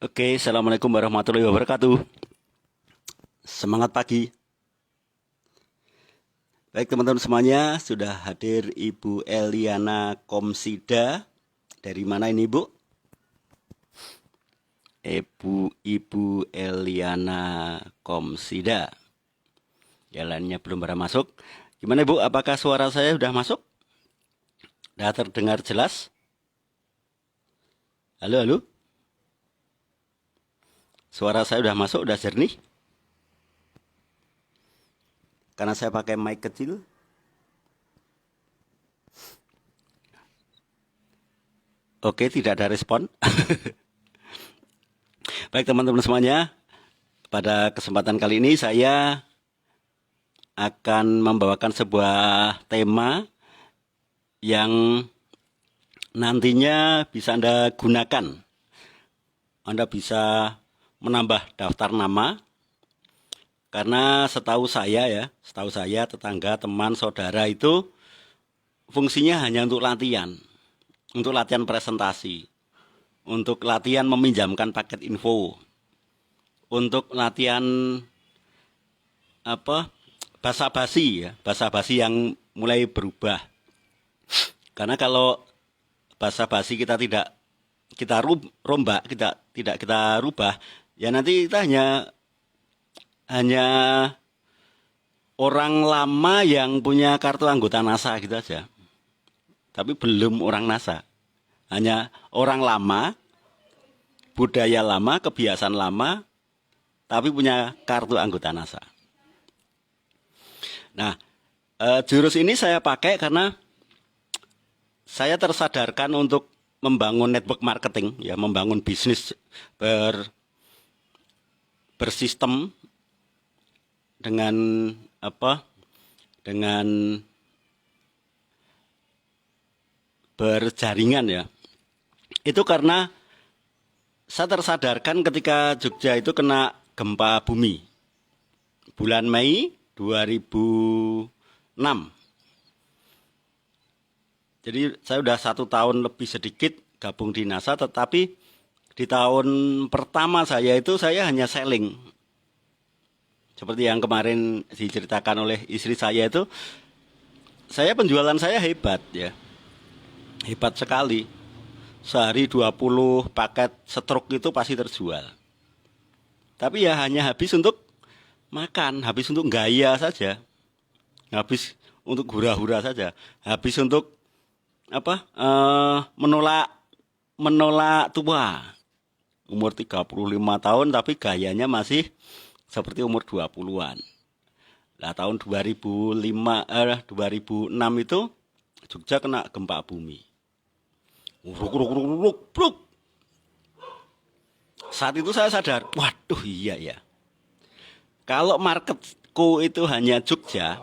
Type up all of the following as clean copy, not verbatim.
Oke, assalamualaikum warahmatullahi wabarakatuh. Semangat pagi. Baik teman-teman semuanya, sudah hadir Ibu Eliana Komsida. Dari mana ini Bu? Ibu Eliana Komsida. Jalannya belum pada masuk. Gimana Bu, apakah suara saya sudah masuk? Sudah terdengar jelas? Halo, halo? Suara saya sudah masuk, sudah jernih? Karena saya pakai mic kecil. Oke, tidak ada respon. Baik teman-teman semuanya, pada kesempatan kali ini saya akan membawakan sebuah tema yang nantinya bisa Anda gunakan. Anda bisa menambah daftar nama, karena setahu saya tetangga, teman, saudara itu fungsinya hanya untuk latihan presentasi, untuk latihan meminjamkan paket info, untuk latihan apa basa-basi yang mulai berubah. Karena kalau basa-basi kita tidak kita rombak, kita tidak kita rubah, ya nanti kita hanya orang lama yang punya kartu anggota NASA gitu aja. Tapi belum orang NASA. Hanya orang lama, budaya lama, kebiasaan lama, tapi punya kartu anggota NASA. Nah, jurus ini saya pakai karena saya tersadarkan untuk membangun network marketing, ya, membangun bisnis bersistem dengan apa? Dengan berjaringan, ya. Itu karena saya tersadarkan ketika Jogja itu kena gempa bumi bulan Mei 2006. Jadi saya sudah 1 tahun lebih sedikit gabung di NASA, tetapi di tahun pertama saya itu saya hanya selling. Seperti yang kemarin diceritakan oleh istri saya itu, saya penjualan saya hebat, ya. Hebat sekali. Sehari 20 paket stroke itu pasti terjual. Tapi ya hanya habis untuk makan, habis untuk gaya saja. Habis untuk hura-hura saja. Habis untuk menolak menolak tua. Umur 35 tahun tapi gayanya masih seperti umur 20-an. Nah, tahun 2006 itu Jogja kena gempa bumi. Ruk, ruk, ruk, ruk, ruk. Saat itu saya sadar, waduh iya ya. Kalau marketku itu hanya Jogja,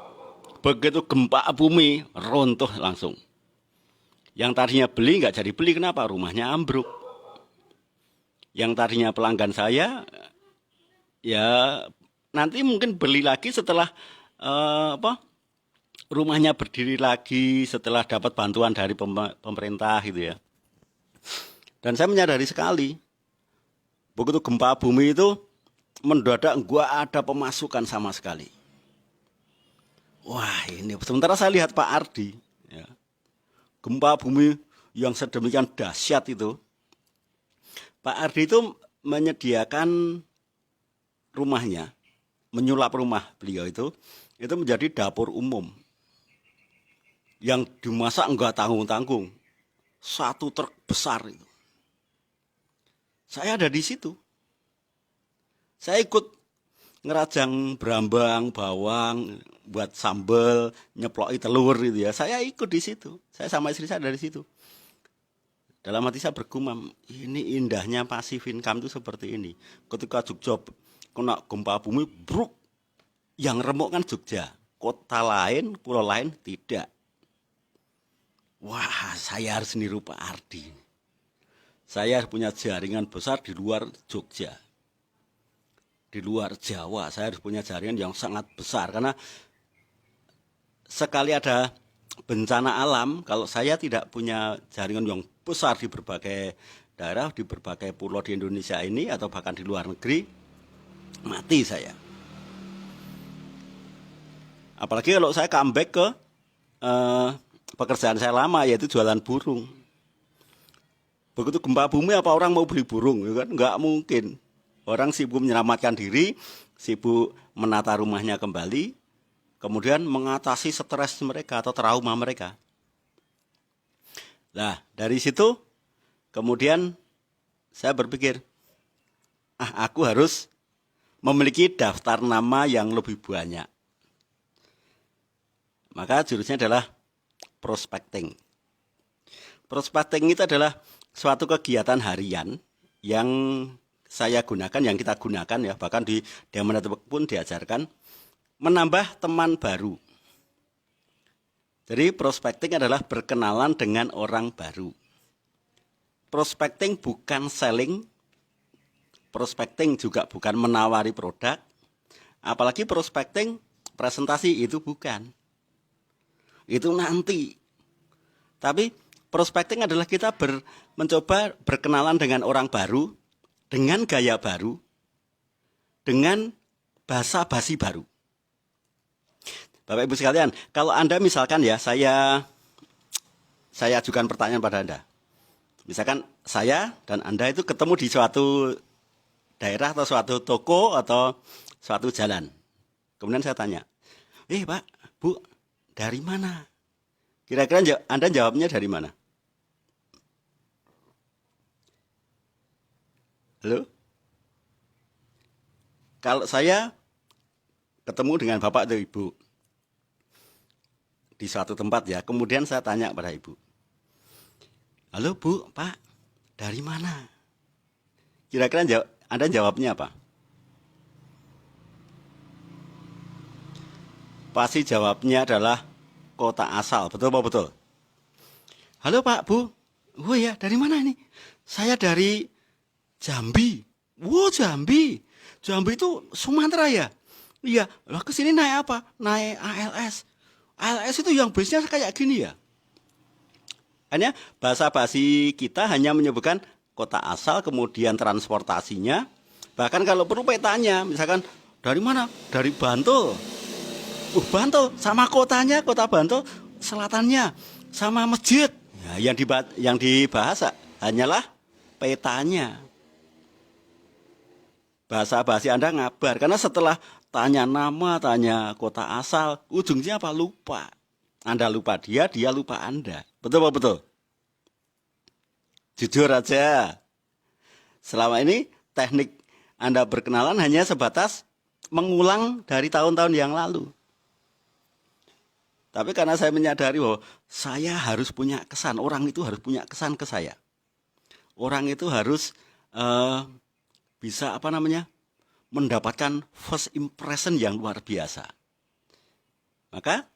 begitu gempa bumi runtuh langsung. Yang tadinya beli nggak jadi beli, kenapa? Rumahnya ambruk. Yang tadinya pelanggan saya, ya nanti mungkin beli lagi setelah rumahnya berdiri lagi, setelah dapat bantuan dari pemerintah gitu ya. Dan saya menyadari sekali, begitu gempa bumi itu mendadak gua ada pemasukan sama sekali. Wah ini, sementara saya lihat Pak Ardi, ya, gempa bumi yang sedemikian dahsyat itu, Pak Ardi itu menyediakan rumahnya, menyulap rumah beliau itu menjadi dapur umum yang dimasak enggak tanggung-tanggung, 1 truk besar itu. Saya ada di situ. Saya ikut ngerajang berambang, bawang, buat sambal, nyeploki telur gitu ya. Saya ikut di situ. Saya sama istri saya dari situ. Dalam hati saya bergumam, ini indahnya passive income itu seperti ini. Ketika Jogja kena gempa bumi, bruk, yang remuk kan Jogja. Kota lain, pulau lain tidak. Wah, saya harus niru Pak Ardi. Saya punya jaringan besar di luar Jogja. Di luar Jawa, saya harus punya jaringan yang sangat besar. Karena sekali ada bencana alam, kalau saya tidak punya jaringan yang besar di berbagai daerah di berbagai pulau di Indonesia ini atau bahkan di luar negeri, mati saya. Apalagi kalau saya comeback ke pekerjaan saya lama, yaitu jualan burung. Begitu gempa bumi, apa orang mau beli burung? Ya kan? Nggak mungkin. Orang sibuk menyelamatkan diri, sibuk menata rumahnya kembali, kemudian mengatasi stres mereka atau trauma mereka. Nah, dari situ kemudian saya berpikir, aku harus memiliki daftar nama yang lebih banyak. Maka jurusnya adalah prospecting. Prospecting itu adalah suatu kegiatan harian yang saya gunakan, yang kita gunakan ya, bahkan di Diamond Network pun diajarkan, menambah teman baru. Jadi prospecting adalah berkenalan dengan orang baru. Prospecting bukan selling, prospecting juga bukan menawari produk, apalagi prospecting presentasi itu bukan. Itu nanti. Tapi prospecting adalah kita mencoba berkenalan dengan orang baru, dengan gaya baru, dengan bahasa basi baru. Bapak Ibu sekalian, kalau Anda misalkan ya, saya ajukan pertanyaan pada Anda. Misalkan saya dan Anda itu ketemu di suatu daerah atau suatu toko atau suatu jalan. Kemudian saya tanya, Pak, Bu, dari mana? Kira-kira Anda jawabnya dari mana? Halo? Kalau saya ketemu dengan Bapak atau Ibu di suatu tempat ya, kemudian saya tanya pada Ibu, halo Bu, Pak, dari mana? Kira-kira Anda jawabnya apa? Pasti jawabnya adalah kota asal, betul apa betul? Halo Pak, Bu, oh ya, dari mana ini? Saya dari Jambi. Wow, Jambi. Jambi itu Sumatera ya? Iya, lah ke sini naik apa? Naik ALS. ALS itu yang base-nya kayak gini ya? Hanya bahasa basi kita hanya menyebutkan kota asal, kemudian transportasinya. Bahkan kalau perlu petanya, misalkan dari mana? Dari Bantul. Bantul sama kotanya, kota Bantul, selatannya, sama masjid. Ya, yang dibahas hanyalah petanya. Bahasa basi Anda ngabar, karena setelah tanya nama, tanya kota asal, ujungnya apa? Lupa. Anda lupa dia lupa Anda. Betul apa betul? Jujur aja. Selama ini teknik Anda berkenalan hanya sebatas mengulang dari tahun-tahun yang lalu. Tapi karena saya menyadari bahwa saya harus punya kesan, orang itu harus punya kesan ke saya. Orang itu harus bisa mendapatkan first impression yang luar biasa. Maka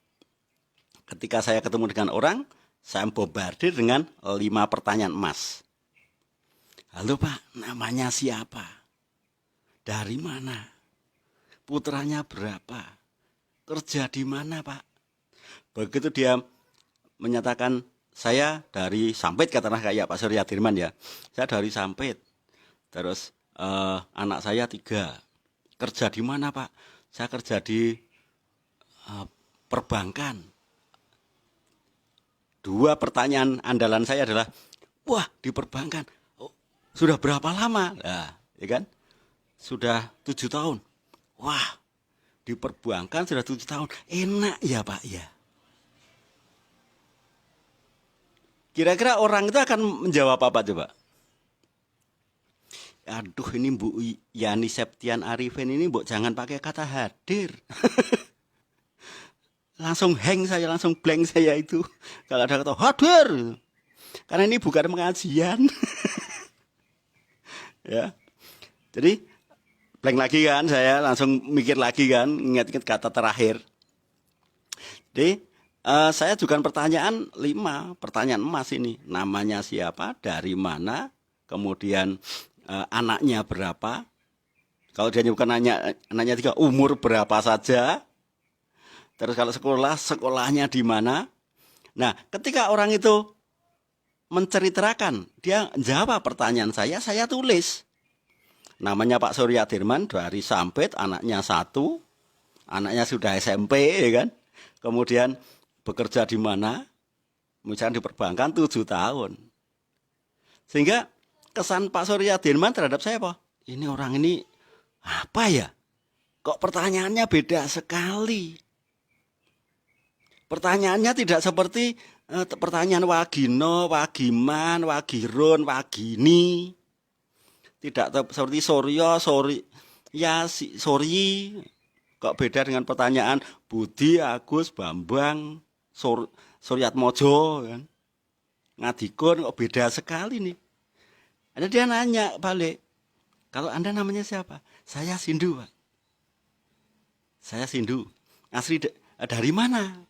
ketika saya ketemu dengan orang, saya bombardir dengan 5 pertanyaan emas. Halo Pak, namanya siapa? Dari mana? Putranya berapa? Kerja di mana Pak? Begitu dia menyatakan, saya dari Sampit, katakanlah kayak Pak Surya Dirman ya. Saya dari Sampit. Terus anak saya 3. Kerja di mana Pak? Saya kerja di perbankan. 2 pertanyaan andalan saya adalah, wah di perbankan, sudah berapa lama? Nah, ya kan? Sudah 7 tahun. Wah, di perbankan sudah 7 tahun. Enak ya Pak ya. Kira-kira orang itu akan menjawab apa coba? Aduh, ini Bu Yani Septian Arifin ini jangan pakai kata hadir. Langsung hang saya, langsung blank saya itu. Kalau ada kata hadir. Karena ini bukan pengajian. Ya. Jadi blank lagi kan, saya langsung mikir lagi kan, ingat-ingat kata terakhir. Jadi saya ajukan pertanyaan 5, pertanyaan emas ini. Namanya siapa, dari mana, kemudian anaknya berapa. Kalau dia bukan anaknya 3, umur berapa saja. Terus kalau sekolahnya di mana. Nah, ketika orang itu menceritakan. Dia jawab pertanyaan saya tulis. Namanya Pak Suryadirman dari Sampit, anaknya satu, anaknya sudah SMP, ya kan. Kemudian bekerja di mana? Misalnya di perbankan 7 tahun. Sehingga kesan Pak Suryadirman terhadap saya apa? Ini orang ini apa ya? Kok pertanyaannya beda sekali? Pertanyaannya tidak seperti pertanyaan Wagino, Wagiman, Wagirun, Wagini. Tidak seperti Suryo, Soryi. Kok beda dengan pertanyaan Budi, Agus, Bambang, Suryatmojo, kan? Ngadikun, kok beda sekali nih. Ada dia nanya balik, kalau Anda namanya siapa? Saya Sindu, Pak. Saya Sindu. Asli dari mana?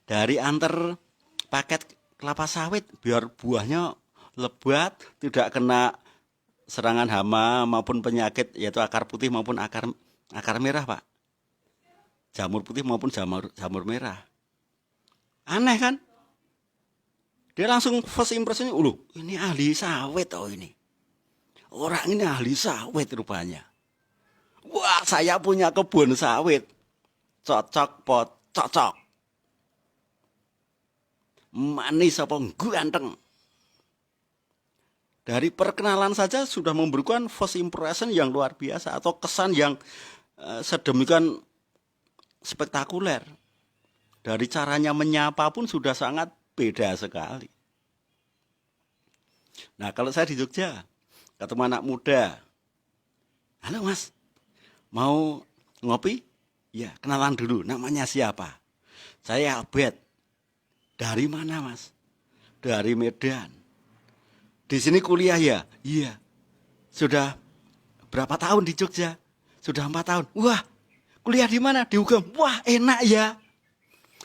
Dari antar paket kelapa sawit biar buahnya lebat, tidak kena serangan hama maupun penyakit yaitu akar putih maupun akar merah, Pak. Jamur putih maupun jamur merah. Aneh kan? Dia langsung first impression, ini ahli sawit ini. Orang ini ahli sawit rupanya. Wah, saya punya kebun sawit. Cocok. Manis apa ganteng. Dari perkenalan saja sudah memberikan first impression yang luar biasa atau kesan yang sedemikian spektakuler. Dari caranya menyapa pun sudah sangat beda sekali. Nah, kalau saya di Jogja, ketemu anak muda. Halo Mas, mau ngopi? Ya, kenalan dulu, namanya siapa? Saya Albert. Dari mana Mas? Dari Medan. Di sini kuliah ya? Iya. Sudah berapa tahun di Jogja? Sudah 4 tahun. Wah, kuliah di mana? Di UGM. Wah, enak ya.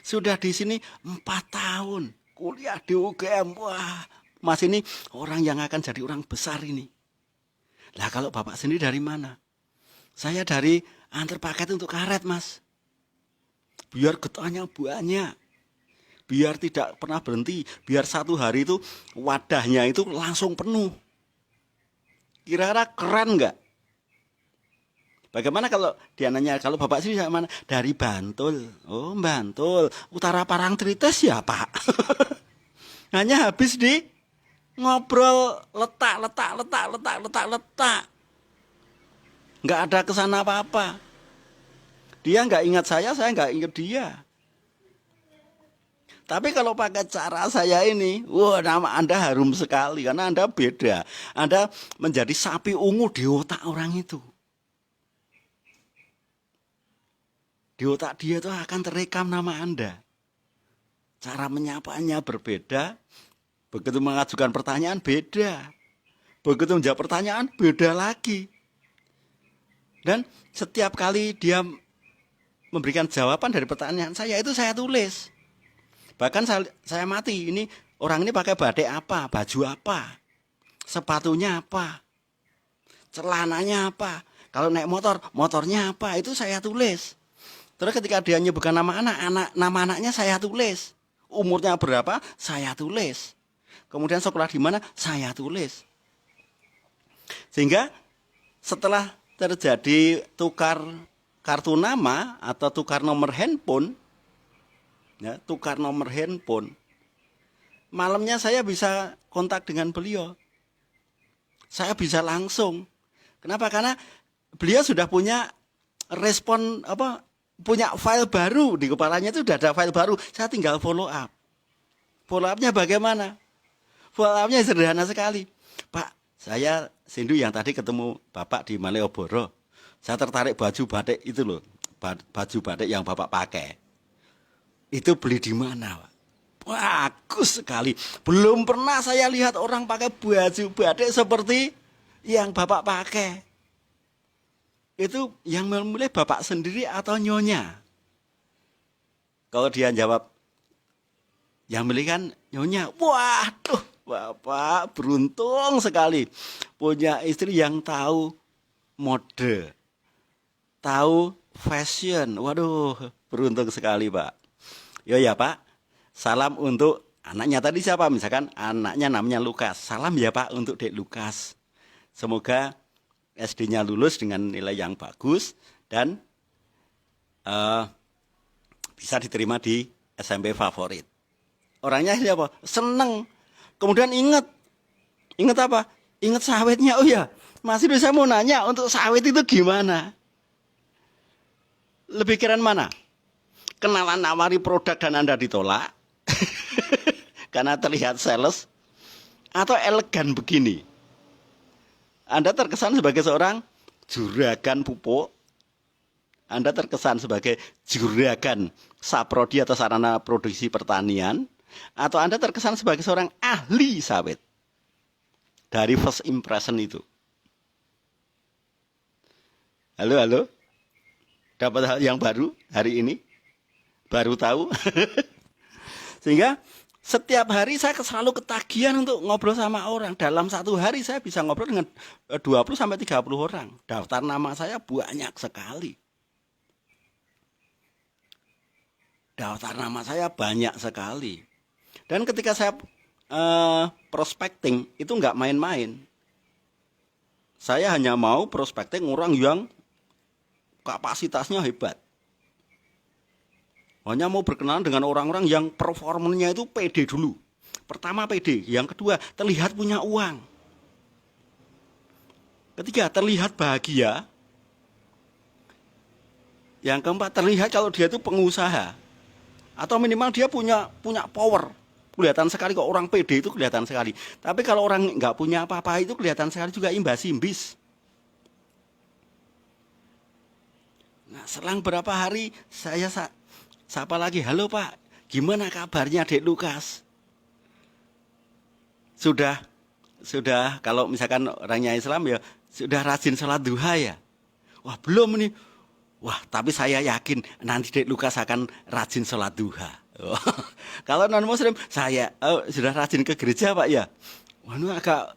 Sudah di sini 4 tahun. Kuliah di UGM. Wah, Mas ini orang yang akan jadi orang besar ini. Lah kalau Bapak sendiri dari mana? Saya dari antar paket untuk karet, Mas. Biar getahnya banyak. Biar tidak pernah berhenti. Biar satu hari itu wadahnya itu langsung penuh. Kira-kira keren nggak? Bagaimana kalau dia nanya, kalau Bapak sendiri dari mana? Dari Bantul. Oh, Bantul. Utara Parangtritis ya, Pak. Hanya habis di ngobrol letak. Nggak ada kesan apa-apa. Dia nggak ingat saya nggak ingat dia. Tapi kalau pakai cara saya ini, wah, nama Anda harum sekali karena Anda beda. Anda menjadi sapi ungu di otak orang itu. Di otak dia itu akan terekam nama Anda. Cara menyapanya berbeda. Begitu mengajukan pertanyaan beda. Begitu menjawab pertanyaan beda lagi. Dan setiap kali dia memberikan jawaban dari pertanyaan saya itu saya tulis. Bahkan saya mati, ini orang ini pakai batik apa, baju apa, sepatunya apa, celananya apa, kalau naik motornya apa, itu saya tulis. Terus ketika dia nyebutkan nama anaknya saya tulis. Umurnya berapa, saya tulis. Kemudian sekolah di mana, saya tulis. Sehingga setelah terjadi tukar kartu nama atau tukar nomor handphone, ya, tukar nomor handphone. Malamnya saya bisa kontak dengan beliau. Saya bisa langsung. Kenapa? Karena beliau sudah punya respon punya file baru di kepalanya itu sudah ada file baru. Saya tinggal follow up. Follow upnya bagaimana? Follow upnya sederhana sekali. Pak, saya Sindu yang tadi ketemu Bapak di Malioboro. Saya tertarik baju batik itu loh. Baju batik yang Bapak pakai. Itu beli di mana, Pak? Bagus sekali. Belum pernah saya lihat orang pakai baju batik seperti yang Bapak pakai. Itu yang memilih Bapak sendiri atau nyonya? Kalau dia jawab, yang milih kan nyonya. Waduh, Bapak beruntung sekali. Punya istri yang tahu mode. Tahu fashion. Waduh, beruntung sekali, Pak. Ya Pak, salam untuk Anaknya tadi siapa? Misalkan anaknya namanya Lukas. Salam ya Pak untuk Dek Lukas. Semoga SD-nya lulus dengan nilai yang bagus dan eh, bisa diterima di SMP favorit. Orangnya siapa? Seneng. Kemudian ingat apa? Ingat sawitnya. Oh ya, masih bisa mau nanya untuk sawit itu gimana? Lebih keren mana? Kenalan nawari produk dan Anda ditolak karena terlihat sales, atau elegan begini? Anda terkesan sebagai seorang juragan pupuk, Anda terkesan sebagai juragan saprodi atau sarana produksi pertanian, atau Anda terkesan sebagai seorang ahli sawit. Dari first impression itu. Halo, halo. Dapat hal yang baru hari ini? Baru tahu? Sehingga setiap hari saya selalu ketagihan untuk ngobrol sama orang. Dalam satu hari saya bisa ngobrol dengan 20-30 orang. Daftar nama saya banyak sekali. Daftar nama saya banyak sekali. Dan ketika saya prospecting, itu nggak main-main. Saya hanya mau prospecting orang yang kapasitasnya hebat. Hanya mau berkenalan dengan orang-orang yang performanya itu pede dulu. Pertama pede, yang kedua terlihat punya uang. Ketiga terlihat bahagia. Yang keempat terlihat kalau dia itu pengusaha. Atau minimal dia punya power. Kelihatan sekali kok orang pede itu kelihatan sekali. Tapi kalau orang nggak punya apa-apa itu kelihatan sekali juga imbas-imbis. Nah, selang berapa hari saya sapa lagi, halo Pak, gimana kabarnya Dek Lukas? Sudah kalau misalkan orangnya Islam ya, sudah rajin sholat duha ya? Wah belum nih. Wah tapi saya yakin nanti Dek Lukas akan rajin sholat duha. Kalau non Muslim saya sudah rajin ke gereja Pak ya? Wah, agak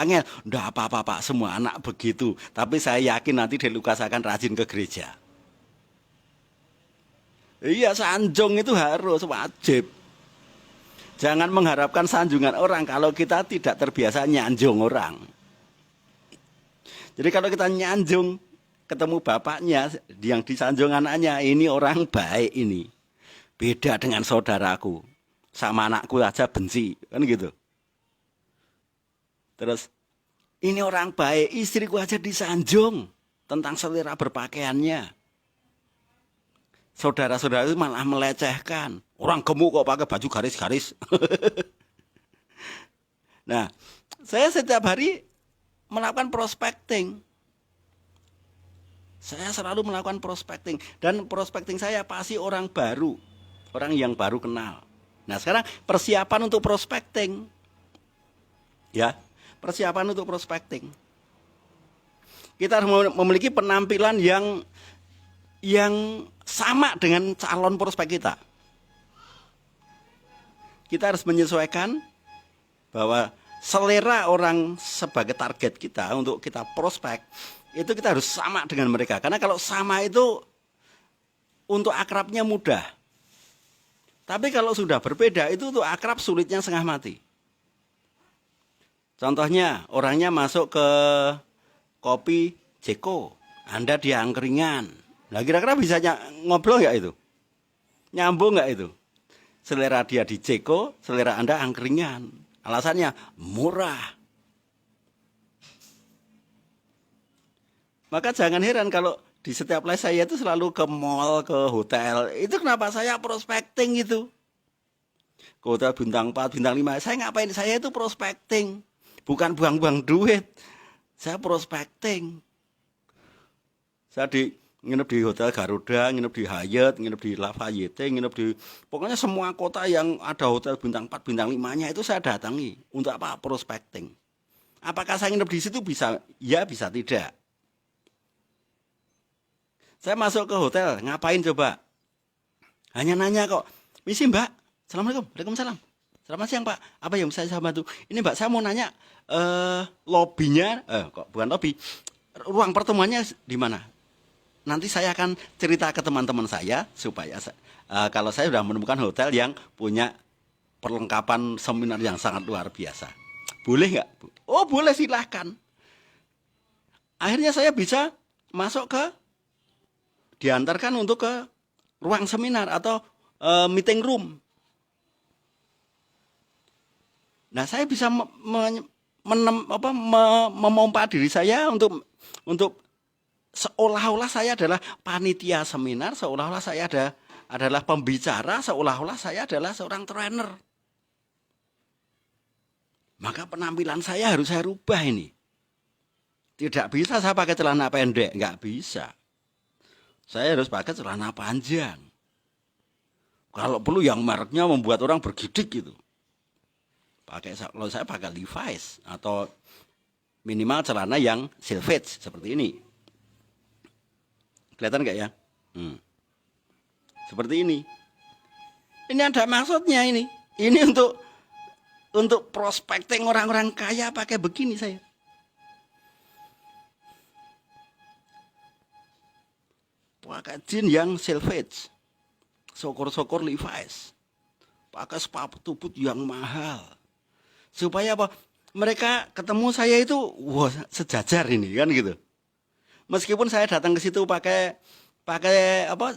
angel. Nggak apa-apa Pak, semua anak begitu. Tapi saya yakin nanti Dek Lukas akan rajin ke gereja. Iya, sanjung itu harus wajib. Jangan mengharapkan sanjungan orang kalau kita tidak terbiasa nyanjung orang. Jadi kalau kita nyanjung, ketemu bapaknya yang disanjung anaknya, ini orang baik ini. Beda dengan saudaraku. Sama anakku aja benci, kan gitu. Terus, ini orang baik, istriku aja disanjung tentang selera berpakaiannya. Saudara-saudara itu malah melecehkan. Orang gemuk kok pakai baju garis-garis. Nah, saya setiap hari melakukan prospecting. Saya selalu melakukan prospecting. Dan prospecting saya pasti orang baru. Orang yang baru kenal. Nah, sekarang persiapan untuk prospecting. Ya, persiapan untuk prospecting. Kita harus memiliki penampilan yang sama dengan calon prospek kita. Kita harus menyesuaikan bahwa selera orang sebagai target kita untuk kita prospek, itu kita harus sama dengan mereka. Karena kalau sama itu untuk akrabnya mudah. Tapi kalau sudah berbeda itu untuk akrab sulitnya setengah mati. Contohnya orangnya masuk ke kopi Jeko, Anda di angkringan. Nah kira-kira bisa ngobrol nggak itu? Nyambung nggak itu? Selera dia di Jeko, selera Anda angkringan. Alasannya murah. Maka jangan heran kalau di setiap les saya itu selalu ke mall, ke hotel. Itu kenapa saya prospecting itu. Ke hotel bintang 4, bintang 5. Saya ngapain? Saya itu prospecting. Bukan buang-buang duit. Saya prospecting. Saya nginep di Hotel Garuda, nginep di Hyatt, nginep di Lafayette, nginep di pokoknya semua kota yang ada hotel bintang 4, bintang 5-nya itu saya datangi. Untuk apa? Prospecting. Apakah saya nginep di situ bisa? Ya, bisa tidak. Saya masuk ke hotel, ngapain coba? Hanya nanya kok, misi Mbak, Assalamualaikum, Waalaikumsalam. Selamat siang Pak, apa yang bisa saya bantu? Ini Mbak, saya mau nanya, lobinya, kok bukan lobi, ruang pertemuannya di mana? Nanti saya akan cerita ke teman-teman saya supaya kalau saya sudah menemukan hotel yang punya perlengkapan seminar yang sangat luar biasa. Boleh nggak, Bu? Oh boleh, silahkan. Akhirnya saya bisa masuk diantarkan untuk ke ruang seminar atau meeting room. Nah, saya bisa memompa diri saya untuk seolah-olah saya adalah panitia seminar, seolah-olah saya adalah pembicara, seolah-olah saya adalah seorang trainer. Maka penampilan saya harus saya rubah ini. Tidak bisa saya pakai celana pendek, nggak bisa. Saya harus pakai celana panjang. Kalau perlu yang mereknya membuat orang bergidik gitu. Kalau saya pakai Levi's atau minimal celana yang selvedge seperti ini. Kelihatan nggak ya? Seperti ini. Ini ada maksudnya ini. Ini untuk prospecting orang-orang kaya pakai begini saya. Pakai jeans yang selvedge. Sokor-sokor Levi's. Pakai sepatu boot yang mahal. Supaya apa? Mereka ketemu saya itu, wah, sejajar ini kan gitu. Meskipun saya datang ke situ pakai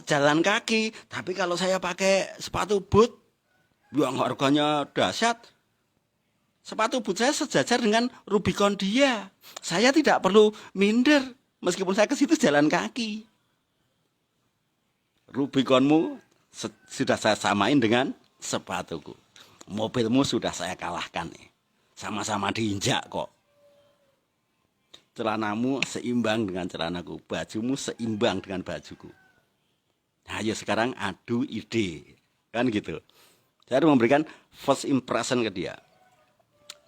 jalan kaki, tapi kalau saya pakai sepatu boot yang harganya dahsyat, sepatu boot saya sejajar dengan Rubicon dia. Saya tidak perlu minder meskipun saya ke situ jalan kaki. Rubiconmu sudah saya samain dengan sepatuku. Mobilmu sudah saya kalahkan nih. Sama-sama diinjak kok. Celanamu seimbang dengan celanaku, bajumu seimbang dengan bajuku. Nah, ayo sekarang adu ide, kan gitu. Saya harus memberikan first impression ke dia.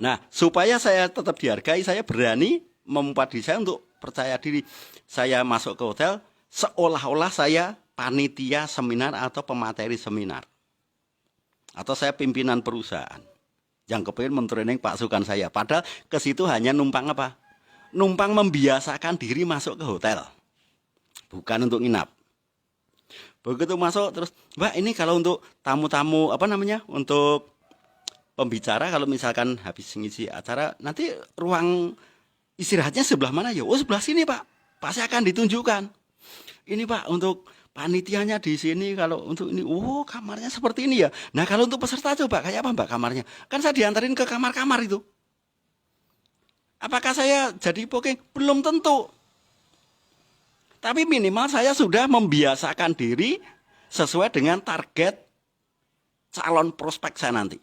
Nah, supaya saya tetap dihargai, saya berani memompa diri saya untuk percaya diri. Saya masuk ke hotel seolah-olah saya panitia seminar atau pemateri seminar. Atau saya pimpinan perusahaan yang kepingin mentraining pasukan saya. Padahal ke situ hanya numpang apa? Numpang membiasakan diri masuk ke hotel. Bukan untuk nginap. Begitu masuk terus, Mbak, ini kalau untuk tamu-tamu untuk pembicara, kalau misalkan habis ngisi acara, nanti ruang istirahatnya sebelah mana ya? Oh, sebelah sini, Pak. Pasti akan ditunjukkan. Ini, Pak, untuk panitianya di sini, kalau untuk ini, oh, kamarnya seperti ini ya. Nah, kalau untuk peserta coba kayak apa, Mbak, kamarnya? Kan saya diantarin ke kamar-kamar itu. Apakah saya jadi booking? Belum tentu. Tapi minimal saya sudah membiasakan diri sesuai dengan target calon prospek saya nanti.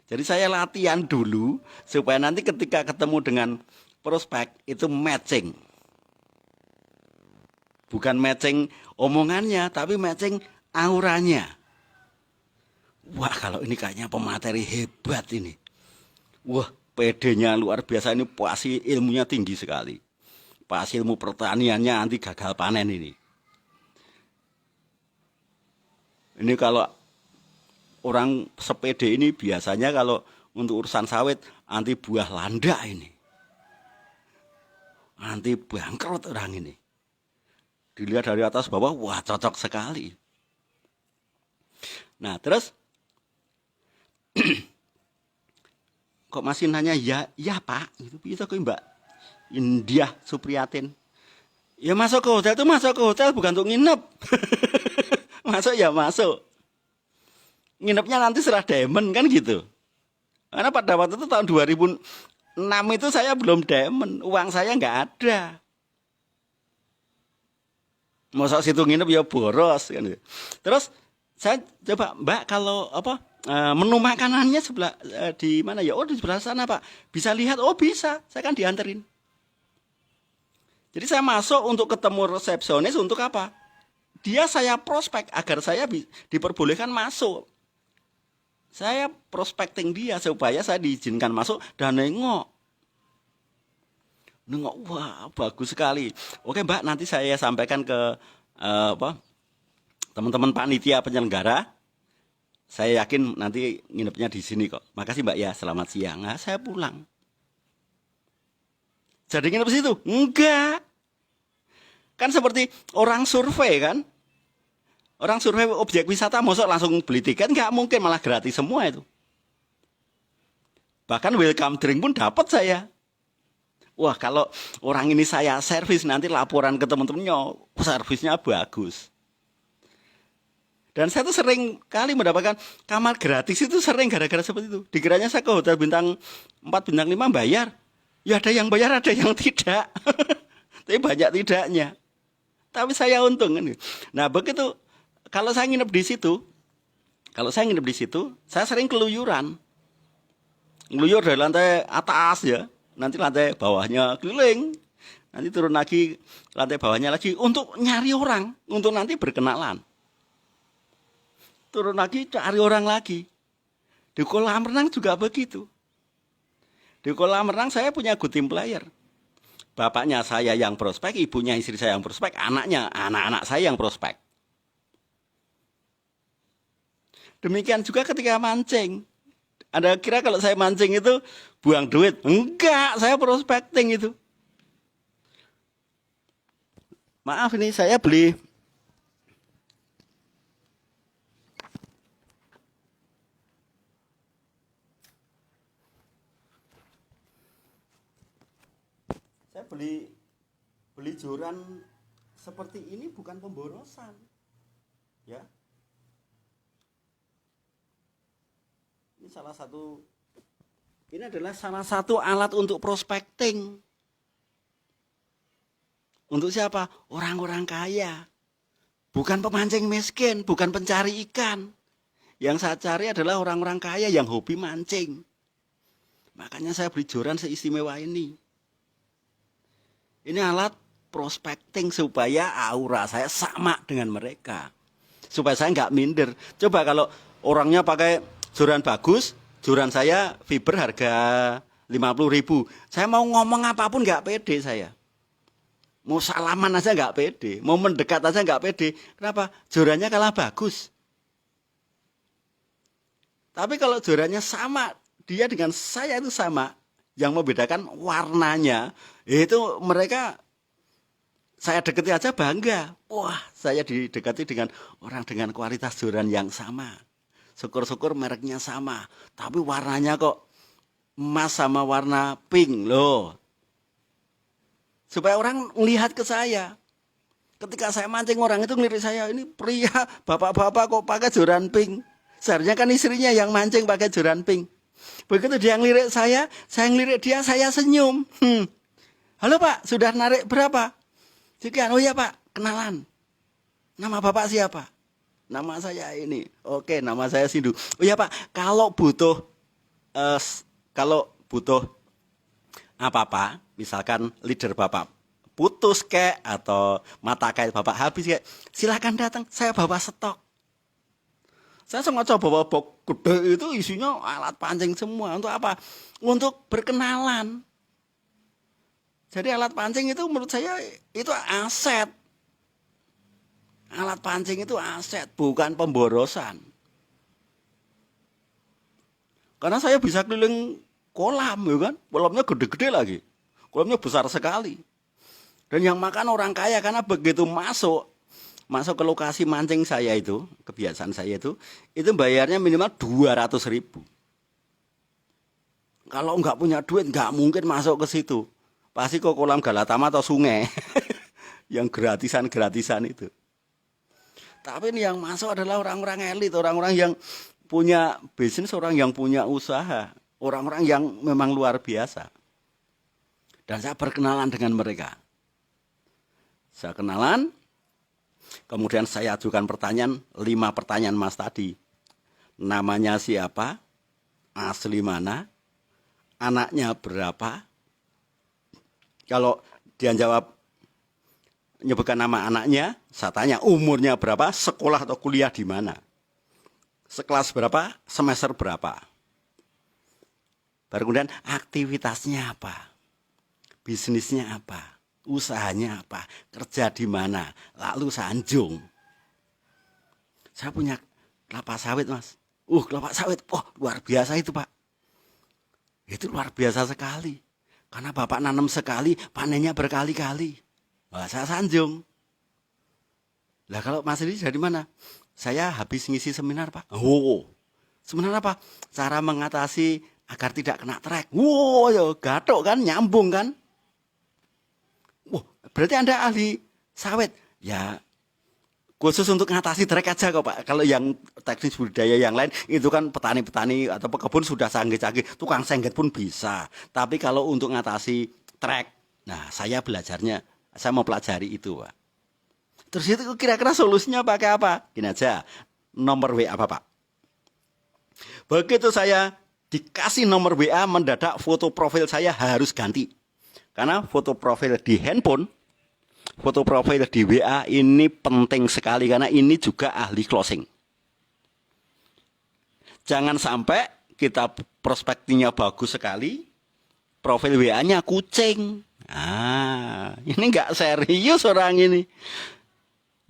Jadi saya latihan dulu supaya nanti ketika ketemu dengan prospek itu matching. Bukan matching omongannya, tapi matching auranya. Wah, kalau ini kayaknya pemateri hebat ini. Wah, PD-nya luar biasa, ini pasti ilmunya tinggi sekali. Pasti ilmu pertaniannya anti gagal panen ini. Ini kalau orang sepede ini biasanya kalau untuk urusan sawit anti buah landa ini. Anti bangkrut orang ini. Dilihat dari atas bawah, wah cocok sekali. Nah terus kok masih nanya ya Pak, itu bisa kok Mbak India Supriyatin. Ya masuk ke hotel itu masuk ke hotel bukan untuk nginep. Masuk ya masuk. Nginepnya nanti serah diamond kan gitu. Karena pada waktu itu tahun 2006 itu saya belum diamond, uang saya nggak ada. Masuk situ nginep ya boros kan. Terus saya coba, Mbak, kalau menu makanannya sebelah di mana ya? Oh, di sebelah sana, Pak. Bisa lihat? Oh, bisa. Saya kan dianterin. Jadi saya masuk untuk ketemu resepsionis untuk apa? Dia saya prospek agar saya diperbolehkan masuk. Saya prospecting dia supaya saya diizinkan masuk dan nengok. Wah, bagus sekali. Oke, Mbak, nanti saya sampaikan ke teman-teman panitia penyelenggara. Saya yakin nanti nginepnya di sini kok. Makasih, Mbak ya, selamat siang. Nah, saya pulang. Jadi nginep di situ? Enggak. Kan seperti orang survei kan. Orang survei objek wisata mosok langsung beli tiket, nggak mungkin, malah gratis semua itu. Bahkan welcome drink pun dapat saya. Wah, kalau orang ini saya servis nanti laporan ke teman-temannya, servisnya bagus. Dan saya tuh sering kali mendapatkan kamar gratis itu sering gara-gara seperti itu. Dikiranya saya ke hotel bintang 4, bintang 5 bayar. Ya ada yang bayar, ada yang tidak. Tapi banyak tidaknya. Tapi saya untung kan. Nah, begitu kalau saya nginep di situ, saya sering keluyuran. Ngeluyur dari lantai atas ya. Nanti lantai bawahnya keliling. Nanti turun lagi lantai bawahnya lagi untuk nyari orang, untuk nanti berkenalan. Turun lagi cari orang lagi. Di kolam renang juga begitu. Di kolam renang saya punya good team player. Bapaknya saya yang prospek, ibunya istri saya yang prospek, anak-anak saya yang prospek. Demikian juga ketika mancing. Anda kira kalau saya mancing itu buang duit? Enggak, saya prospecting itu. Maaf ini saya beli beli joran seperti ini bukan pemborosan. Ya. Ini adalah salah satu alat untuk prospecting. Untuk siapa? Orang-orang kaya. Bukan pemancing miskin, bukan pencari ikan. Yang saya cari adalah orang-orang kaya yang hobi mancing. Makanya saya beli joran seistimewa ini. Ini alat prospecting supaya aura saya sama dengan mereka. Supaya saya nggak minder. Coba kalau orangnya pakai joran bagus, joran saya fiber harga 50.000. Saya mau ngomong apapun nggak pede saya. Mau salaman aja nggak pede, mau mendekat aja nggak pede. Kenapa? Jorannya kalah bagus. Tapi kalau jorannya sama, dia dengan saya itu sama. Yang membedakan warnanya, itu mereka saya deketi aja bangga. Wah, saya didekati dengan orang dengan kualitas joran yang sama. Syukur-syukur mereknya sama, tapi warnanya kok emas sama warna pink loh. Supaya orang melihat ke saya. Ketika saya mancing orang itu ngelirik saya, ini pria, bapak-bapak kok pakai joran pink. Seharusnya kan istrinya yang mancing pakai joran pink. Begitu dia ngelirik saya ngelirik dia, saya senyum. Halo Pak, sudah narik berapa? Sekian. Oh iya Pak, kenalan. Nama Bapak siapa? Nama saya ini. Oke, nama saya Sindu. Oh iya Pak, kalau butuh apa-apa, misalkan leader Bapak putus kek atau mata kayak Bapak habis kek, silakan datang, saya bawa stok. Saya sengaja bawa box gede itu isinya alat pancing semua. Untuk apa? Untuk berkenalan. Jadi alat pancing itu menurut saya itu aset. Alat pancing itu aset, bukan pemborosan. Karena saya bisa keliling kolam, ya kan? Kolamnya gede-gede lagi. Kolamnya besar sekali. Dan yang makan orang kaya, karena begitu masuk ke lokasi mancing saya itu, kebiasaan saya itu bayarnya minimal 200.000. Kalau nggak punya duit, nggak mungkin masuk ke situ. Pasti ke kolam Galatama atau sungai. Yang gratisan itu. Tapi ini yang masuk adalah orang-orang elit, orang-orang yang punya bisnis, orang yang punya usaha, orang-orang yang memang luar biasa. Dan saya berkenalan dengan mereka. Saya kenalan, kemudian saya ajukan pertanyaan, 5 pertanyaan Mas tadi. Namanya siapa? Asli mana? Anaknya berapa? Kalau dia jawab menyebutkan nama anaknya, saya tanya umurnya berapa, sekolah atau kuliah di mana, sekelas berapa, semester berapa. Baru kemudian aktivitasnya apa, bisnisnya apa, usahanya apa, kerja di mana, lalu sanjung. Saya punya kelapa sawit Mas. Kelapa sawit, luar biasa itu Pak. Itu luar biasa sekali. Karena Bapak nanam sekali, panennya berkali-kali. Saya sanjung. Lah kalau Mas Ridi dari mana? Saya habis ngisi seminar, Pak. Oh, seminar apa? Cara mengatasi agar tidak kena trek. Wow, ya gatok kan, nyambung kan? Wah, berarti Anda ahli sawit. Ya, khusus untuk ngatasi trek aja kok Pak. Kalau yang teknis budidaya yang lain itu kan petani-petani atau pekebun sudah canggih-canggih, tukang sengget pun bisa. Tapi kalau untuk ngatasi trek, nah saya belajarnya, saya mau pelajari itu Pak. Terus itu kira-kira solusinya pakai apa? Gini aja, nomor WA Bapak. Begitu saya dikasih nomor WA, mendadak foto profil saya harus ganti. Karena foto profil di handphone, foto profil di WA ini penting sekali karena ini juga ahli closing. Jangan sampai kita prospektingnya bagus sekali, profil WA-nya kucing. Ini nggak serius orang ini.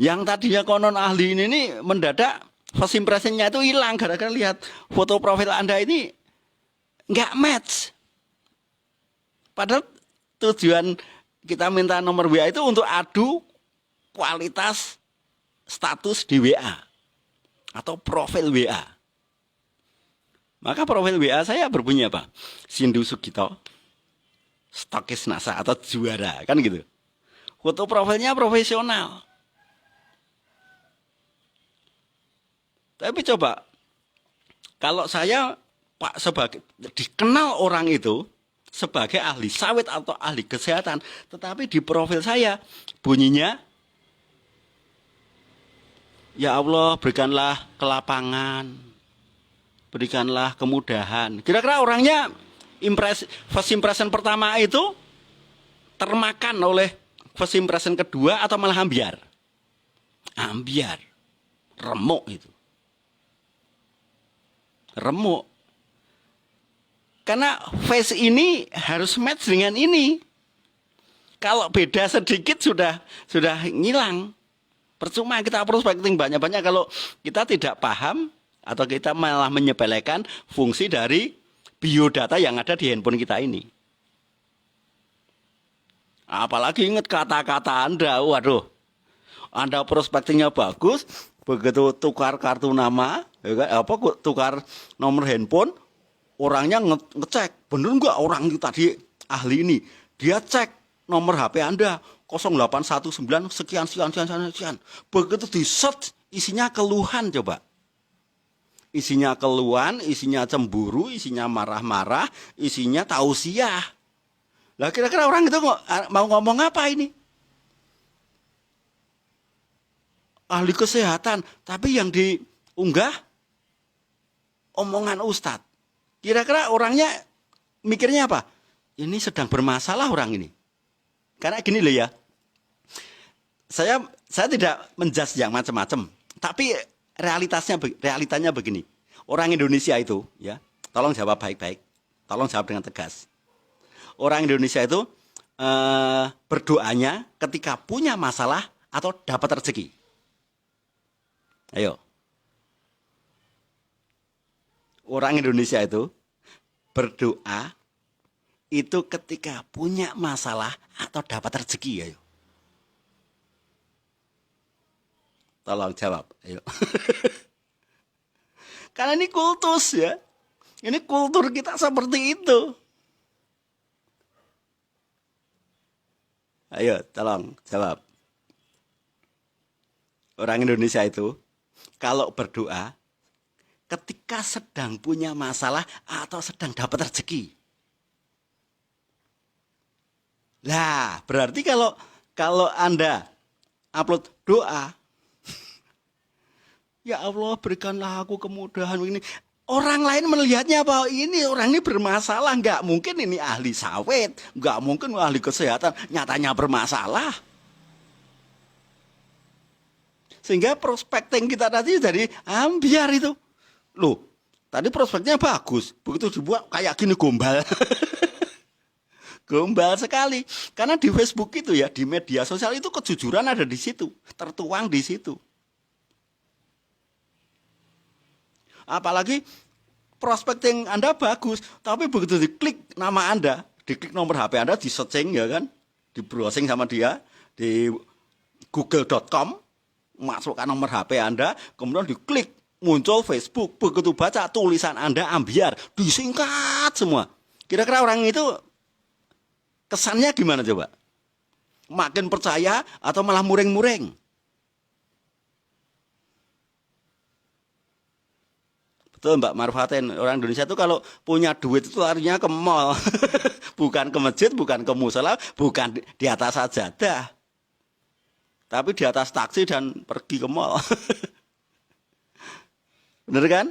Yang tadinya konon ahli ini nih mendadak first impression-nya itu hilang gara-gara lihat foto profil Anda ini nggak match. Padahal tujuan kita minta nomor WA itu untuk adu kualitas status di WA atau profil WA. Maka profil WA saya berbunyi apa? Sindu Sugito, stokis NASA atau juara, kan gitu. Foto profilnya profesional. Tapi coba, kalau saya Pak sebagai dikenal orang itu sebagai ahli sawit atau ahli kesehatan, tetapi di profil saya bunyinya, ya Allah berikanlah kelapangan, berikanlah kemudahan. Kira-kira orangnya first impression pertama itu termakan oleh first impression kedua atau malah ambiar? Ambiar, remuk itu. Remuk. Karena face ini harus match dengan ini. Kalau beda sedikit sudah ngilang. Percuma kita prospecting banyak-banyak kalau kita tidak paham atau kita malah menyepelekan fungsi dari biodata yang ada di handphone kita ini. Apalagi ingat kata-kata Anda, waduh. Anda prospectingnya bagus, begitu tukar kartu nama, tukar nomor handphone, orangnya ngecek, bener nggak orang itu tadi ahli ini. Dia cek nomor HP Anda 0819 sekian. Begitu di search isinya keluhan coba. Isinya keluhan, isinya cemburu, isinya marah-marah, isinya tausiah. Lah kira-kira orang itu mau ngomong apa ini? Ahli kesehatan, tapi yang diunggah omongan ustadz. Kira-kira orangnya mikirnya apa? Ini sedang bermasalah orang ini. Karena gini loh ya. Saya tidak menjudge yang macam-macam, tapi realitanya begini. Orang Indonesia itu ya, tolong jawab baik-baik. Tolong jawab dengan tegas. Orang Indonesia itu berdoanya ketika punya masalah atau dapat rezeki. Ayo. Orang Indonesia itu berdoa itu ketika punya masalah atau dapat rezeki. Ayo. Tolong jawab. Ayo. Karena ini kultus ya. Ini kultur kita seperti itu. Ayo, tolong jawab. Orang Indonesia itu kalau berdoa ketika sedang punya masalah atau sedang dapat rezeki. Lah, berarti kalau Anda upload doa, ya Allah berikanlah aku kemudahan ini. Orang lain melihatnya bahwa ini orang ini bermasalah, nggak mungkin ini ahli sawit, nggak mungkin ahli kesehatan, nyatanya bermasalah. Sehingga prospecting kita tadi jadi ambiar itu. Loh, tadi prospeknya bagus, begitu dibuat kayak gini gombal. Gombal sekali. Karena di Facebook itu ya, di media sosial itu kejujuran ada di situ, tertuang di situ. Apalagi prospecting Anda bagus, tapi begitu diklik nama Anda, diklik nomor HP Anda, di searching ya kan, di browsing sama dia, di google.com, masukkan nomor HP Anda, kemudian diklik, muncul Facebook. Begitu baca tulisan Anda ambiar, disingkat semua. Kira-kira orang itu kesannya gimana coba? Makin percaya atau malah mureng-mureng? Betul Mbak Marfaten, orang Indonesia itu kalau punya duit itu larinya ke mall. Bukan ke masjid, bukan ke musola, bukan di atas sajadah. Tapi di atas taksi dan pergi ke mall. Bener kan?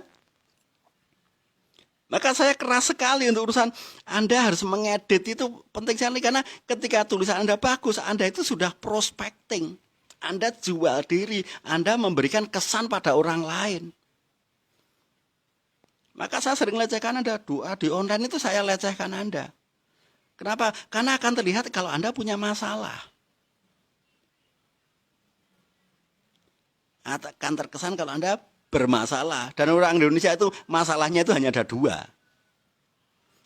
Maka saya keras sekali untuk urusan Anda harus mengedit, itu penting sekali. Karena ketika tulisan Anda bagus, Anda itu sudah prospecting. Anda jual diri, Anda memberikan kesan pada orang lain. Maka saya sering lecehkan Anda. Doa di online itu saya lecehkan Anda. Kenapa? Karena akan terlihat kalau Anda punya masalah. Akan terkesan kalau Anda bermasalah. Dan orang Indonesia itu masalahnya itu hanya ada dua.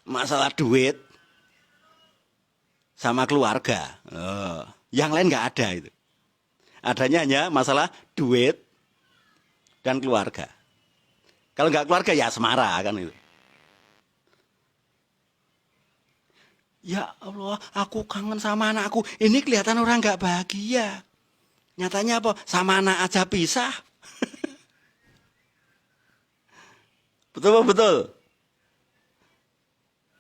Masalah duit sama keluarga. Yang lain nggak ada itu. Adanya hanya masalah duit dan keluarga. Kalau nggak keluarga ya asmara kan itu. Ya Allah, aku kangen sama anakku. Ini kelihatan orang nggak bahagia. Nyatanya apa? Sama anak aja pisah. Betul betul.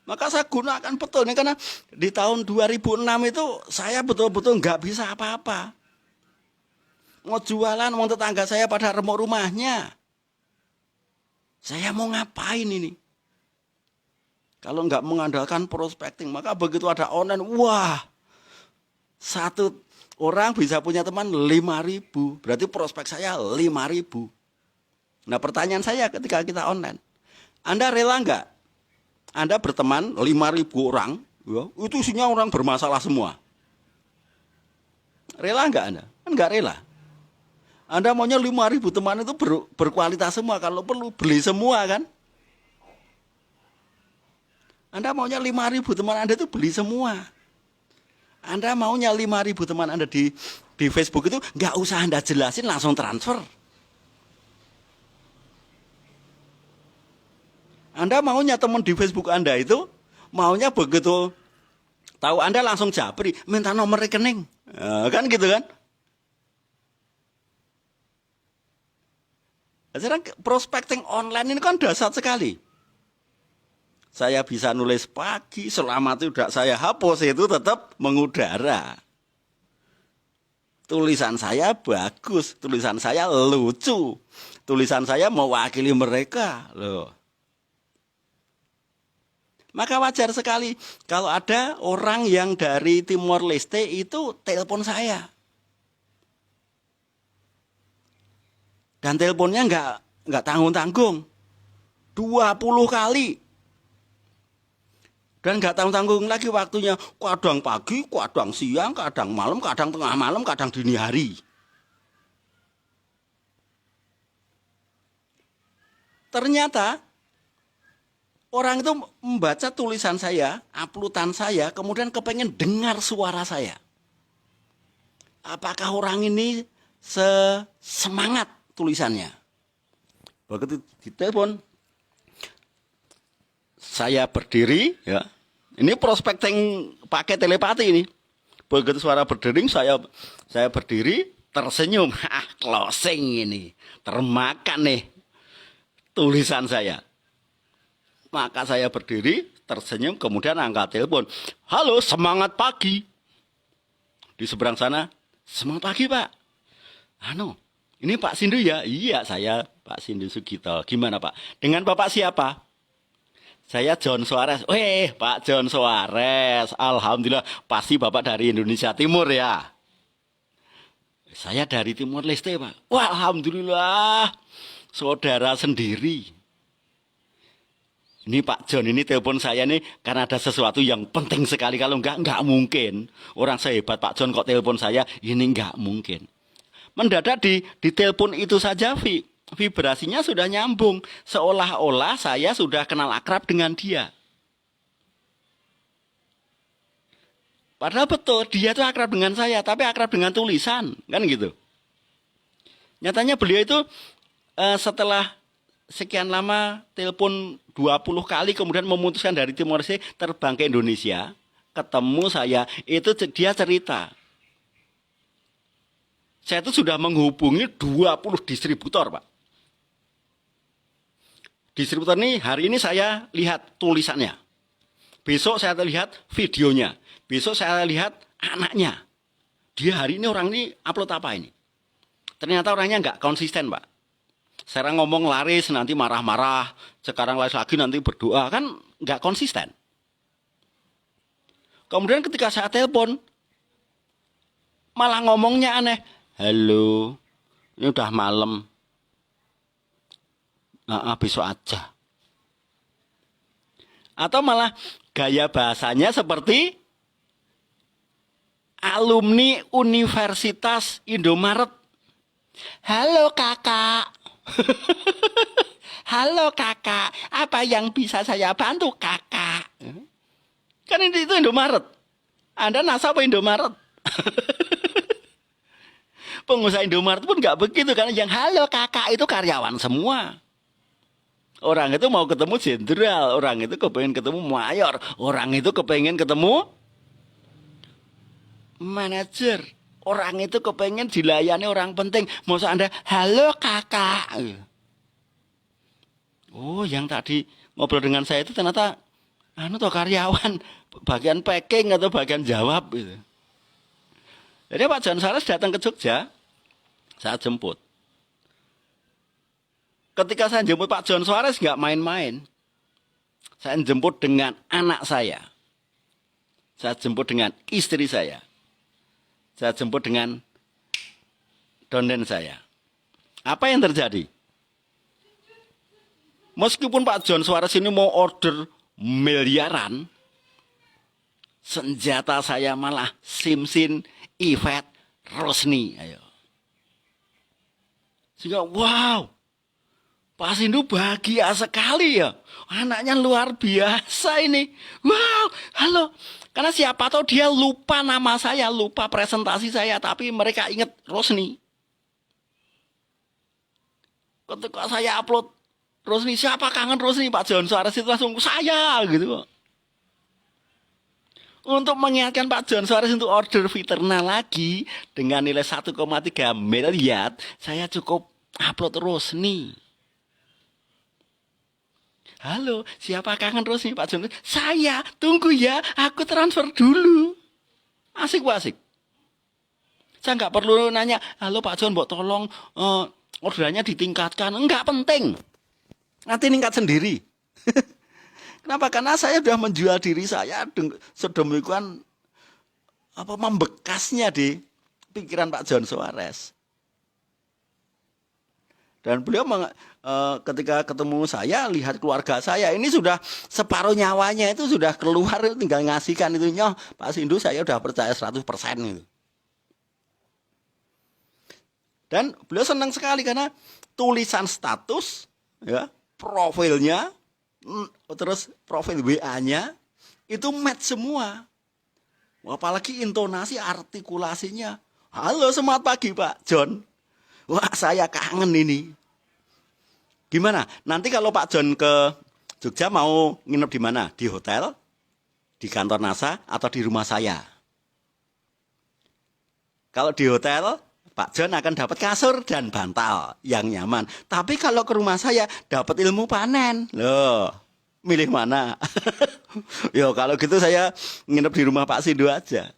Maka saya gunakan betul nih, karena di tahun 2006 itu saya betul-betul nggak bisa apa-apa. Mau jualan, mau tetangga saya pada remuk rumahnya. Saya mau ngapain ini? Kalau nggak mengandalkan prospecting, maka begitu ada online, wah, satu orang bisa punya teman 5.000, berarti prospek saya 5.000. Nah pertanyaan saya ketika kita online, Anda rela nggak? Anda berteman 5.000 orang, ya, itu isinya orang bermasalah semua. Rela nggak Anda? Kan nggak rela. Anda maunya 5.000 teman itu berkualitas semua, kalau perlu beli semua kan? Anda maunya 5.000 teman Anda itu beli semua. Anda maunya 5.000 teman Anda di Facebook itu nggak usah Anda jelasin, langsung transfer. Anda maunya teman di Facebook Anda itu maunya begitu tahu Anda langsung japri, minta nomor rekening, kan gitu kan? Sekarang prospecting online ini kan dahsyat sekali. Saya bisa nulis pagi, selama tidak saya hapus itu tetap mengudara. Tulisan saya bagus, tulisan saya lucu, tulisan saya mewakili mereka, loh. Maka wajar sekali kalau ada orang yang dari Timor Leste itu telepon saya. Dan teleponnya nggak tanggung-tanggung. 20 kali. Dan nggak tanggung-tanggung lagi waktunya. Kadang pagi, kadang siang, kadang malam, kadang tengah malam, kadang dini hari. Ternyata orang itu membaca tulisan saya, uploadan saya, kemudian kepengen dengar suara saya. Apakah orang ini semangat tulisannya? Begitu ditelepon, saya berdiri, ya. Ini prospecting pakai telepati ini. Begitu suara berdering, saya berdiri, tersenyum. Closing ini, termakan nih tulisan saya. Maka saya berdiri, tersenyum, kemudian angkat telepon. Halo, semangat pagi. Di seberang sana, semangat pagi Pak. Ini Pak Sindu ya? Iya, saya Pak Sindu Sugito. Gimana Pak? Dengan Bapak siapa? Saya John Suarez. Pak John Suarez. Alhamdulillah, pasti Bapak dari Indonesia Timur ya? Saya dari Timor Leste Pak. Wah, Alhamdulillah, saudara sendiri. Ini Pak John ini telepon saya nih karena ada sesuatu yang penting sekali. Kalau enggak mungkin. Orang sehebat Pak John kok telepon saya, ini enggak mungkin. Mendadak di telepon itu saja vibrasinya sudah nyambung. Seolah-olah saya sudah kenal akrab dengan dia. Padahal betul, dia itu akrab dengan saya, tapi akrab dengan tulisan. Kan gitu. Nyatanya beliau itu setelah sekian lama telepon 20 kali kemudian memutuskan dari Timor Leste terbang ke Indonesia, ketemu saya, itu dia cerita. Saya itu sudah menghubungi 20 distributor, Pak. Distributor ini hari ini saya lihat tulisannya. Besok saya lihat videonya. Besok saya lihat anaknya. Dia hari ini orang ini upload apa ini? Ternyata orangnya nggak konsisten, Pak. Sekarang ngomong laris, nanti marah-marah. Sekarang laris lagi, nanti berdoa. Kan nggak konsisten. Kemudian ketika saya telepon, malah ngomongnya aneh. Halo, ini udah malam. Besok aja. Atau malah gaya bahasanya seperti alumni Universitas Indomaret. Halo kakak. Halo kakak, apa yang bisa saya bantu kakak? Kan itu Indomaret. Anda NASA apa Indomaret? Pengusaha Indomaret pun nggak begitu, karena yang halo kakak itu karyawan semua. Orang itu mau ketemu jenderal, orang itu kepengen ketemu mayor, orang itu kepengen ketemu manajer, orang itu kepengen dilayani orang penting. Masa Anda halo kakak? Oh, yang tadi ngobrol dengan saya itu ternyata toh karyawan bagian packing atau bagian jawab gitu. Jadi Pak John Suarez datang ke Jogja, saya jemput. Ketika saya jemput Pak John Suarez nggak main-main. Saya jemput dengan anak saya. Saya jemput dengan istri saya. Saya jemput dengan donden saya. Apa yang terjadi? Meskipun Pak John Suarez ini mau order miliaran, senjata saya malah Simsin, Yvette, Rosni. Ayo. Sehingga wow, Pak Sindu bahagia sekali ya. Anaknya luar biasa ini. Wow, halo. Karena siapa tahu dia lupa nama saya, lupa presentasi saya, tapi mereka ingat Rosni. Ketika saya upload Rosni, siapa kangen Rosni? Pak John Suarez itu langsung saya gitu. Untuk mengingatkan Pak John Suarez untuk order Viterna lagi dengan nilai 1,3 miliar, saya cukup upload Rosni. Halo, siapa kangen Rosni? Pak John? Saya, tunggu ya, aku transfer dulu. Asik, asik. Saya nggak perlu nanya, halo Pak John, mbok tolong orderannya ditingkatkan. Enggak penting. Nanti meningkat sendiri. Kenapa? Karena saya sudah menjual diri saya sedemikian membekasnya di pikiran Pak John Suarez. Dan beliau ketika ketemu saya, lihat keluarga saya, ini sudah separuh nyawanya itu sudah keluar, tinggal ngasihkan itu. Nyoh, Pak Sindu saya sudah percaya 100% gitu. Dan beliau senang sekali karena tulisan status, ya, profilnya, terus profil WA-nya, itu match semua. Apalagi intonasi, artikulasinya. Halo, selamat pagi Pak John. Wah, saya kangen ini. Gimana? Nanti kalau Pak John ke Jogja mau nginep di mana? Di hotel? Di kantor NASA? Atau di rumah saya? Kalau di hotel, Pak John akan dapat kasur dan bantal yang nyaman. Tapi kalau ke rumah saya, dapat ilmu panen. Loh, milih mana? Yo, kalau gitu saya nginep di rumah Pak Sindu aja.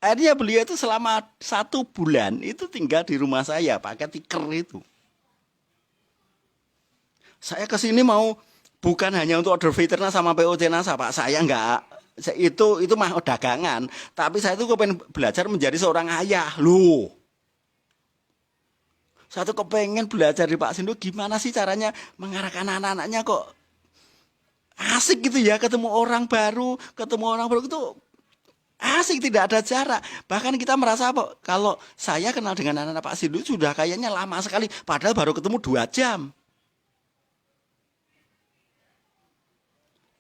Akhirnya beliau itu selama 1 bulan itu tinggal di rumah saya pakai tikar itu. Saya kesini mau bukan hanya untuk order Viterna sama POC NASA, Pak. Saya enggak, itu mah dagangan. Tapi saya itu kepengen belajar menjadi seorang ayah. Loh, saya tuh kepengen belajar di Pak Sindu gimana sih caranya mengarahkan anak-anaknya kok asik gitu ya, ketemu orang baru itu asik, tidak ada jarak. Bahkan kita merasa apa? Kalau saya kenal dengan anak-anak Pak Sindu sudah kayaknya lama sekali. Padahal baru ketemu 2 jam.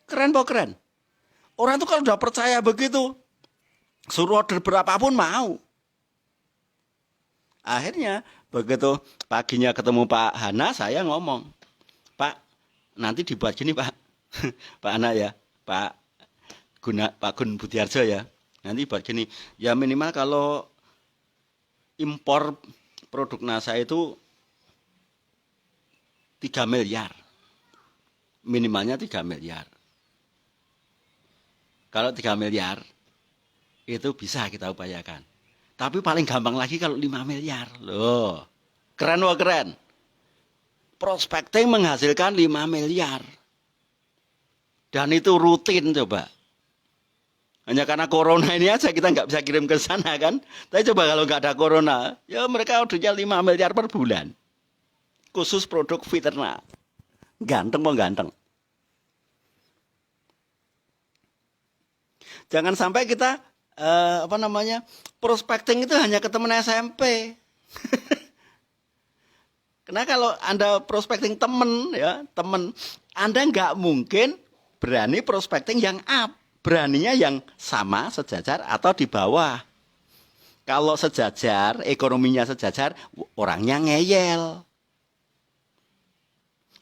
Keren po keren. Orang itu kalau udah percaya begitu, suruh order berapapun mau. Akhirnya begitu paginya ketemu Pak Hana, saya ngomong, Pak, nanti dibuat gini Pak. Pak Hana ya, Pak Gun Budiarjo ya. Nanti buat gini, ya minimal kalau impor produk NASA itu 3 miliar. Minimalnya 3 miliar. Kalau 3 miliar, itu bisa kita upayakan. Tapi paling gampang lagi kalau 5 miliar. Loh, keren wah keren. Prospecting menghasilkan 5 miliar. Dan itu rutin coba. Hanya karena corona ini aja kita nggak bisa kirim ke sana kan. Tapi coba kalau nggak ada corona, ya mereka ordernya 5 miliar per bulan. Khusus produk Viterna. Ganteng mau ganteng. Jangan sampai kita prospecting itu hanya ke teman SMP. Karena kalau Anda prospecting teman ya, teman Anda nggak mungkin berani prospecting yang up. Beraninya yang sama, sejajar, atau di bawah. Kalau sejajar, ekonominya sejajar, orangnya ngeyel.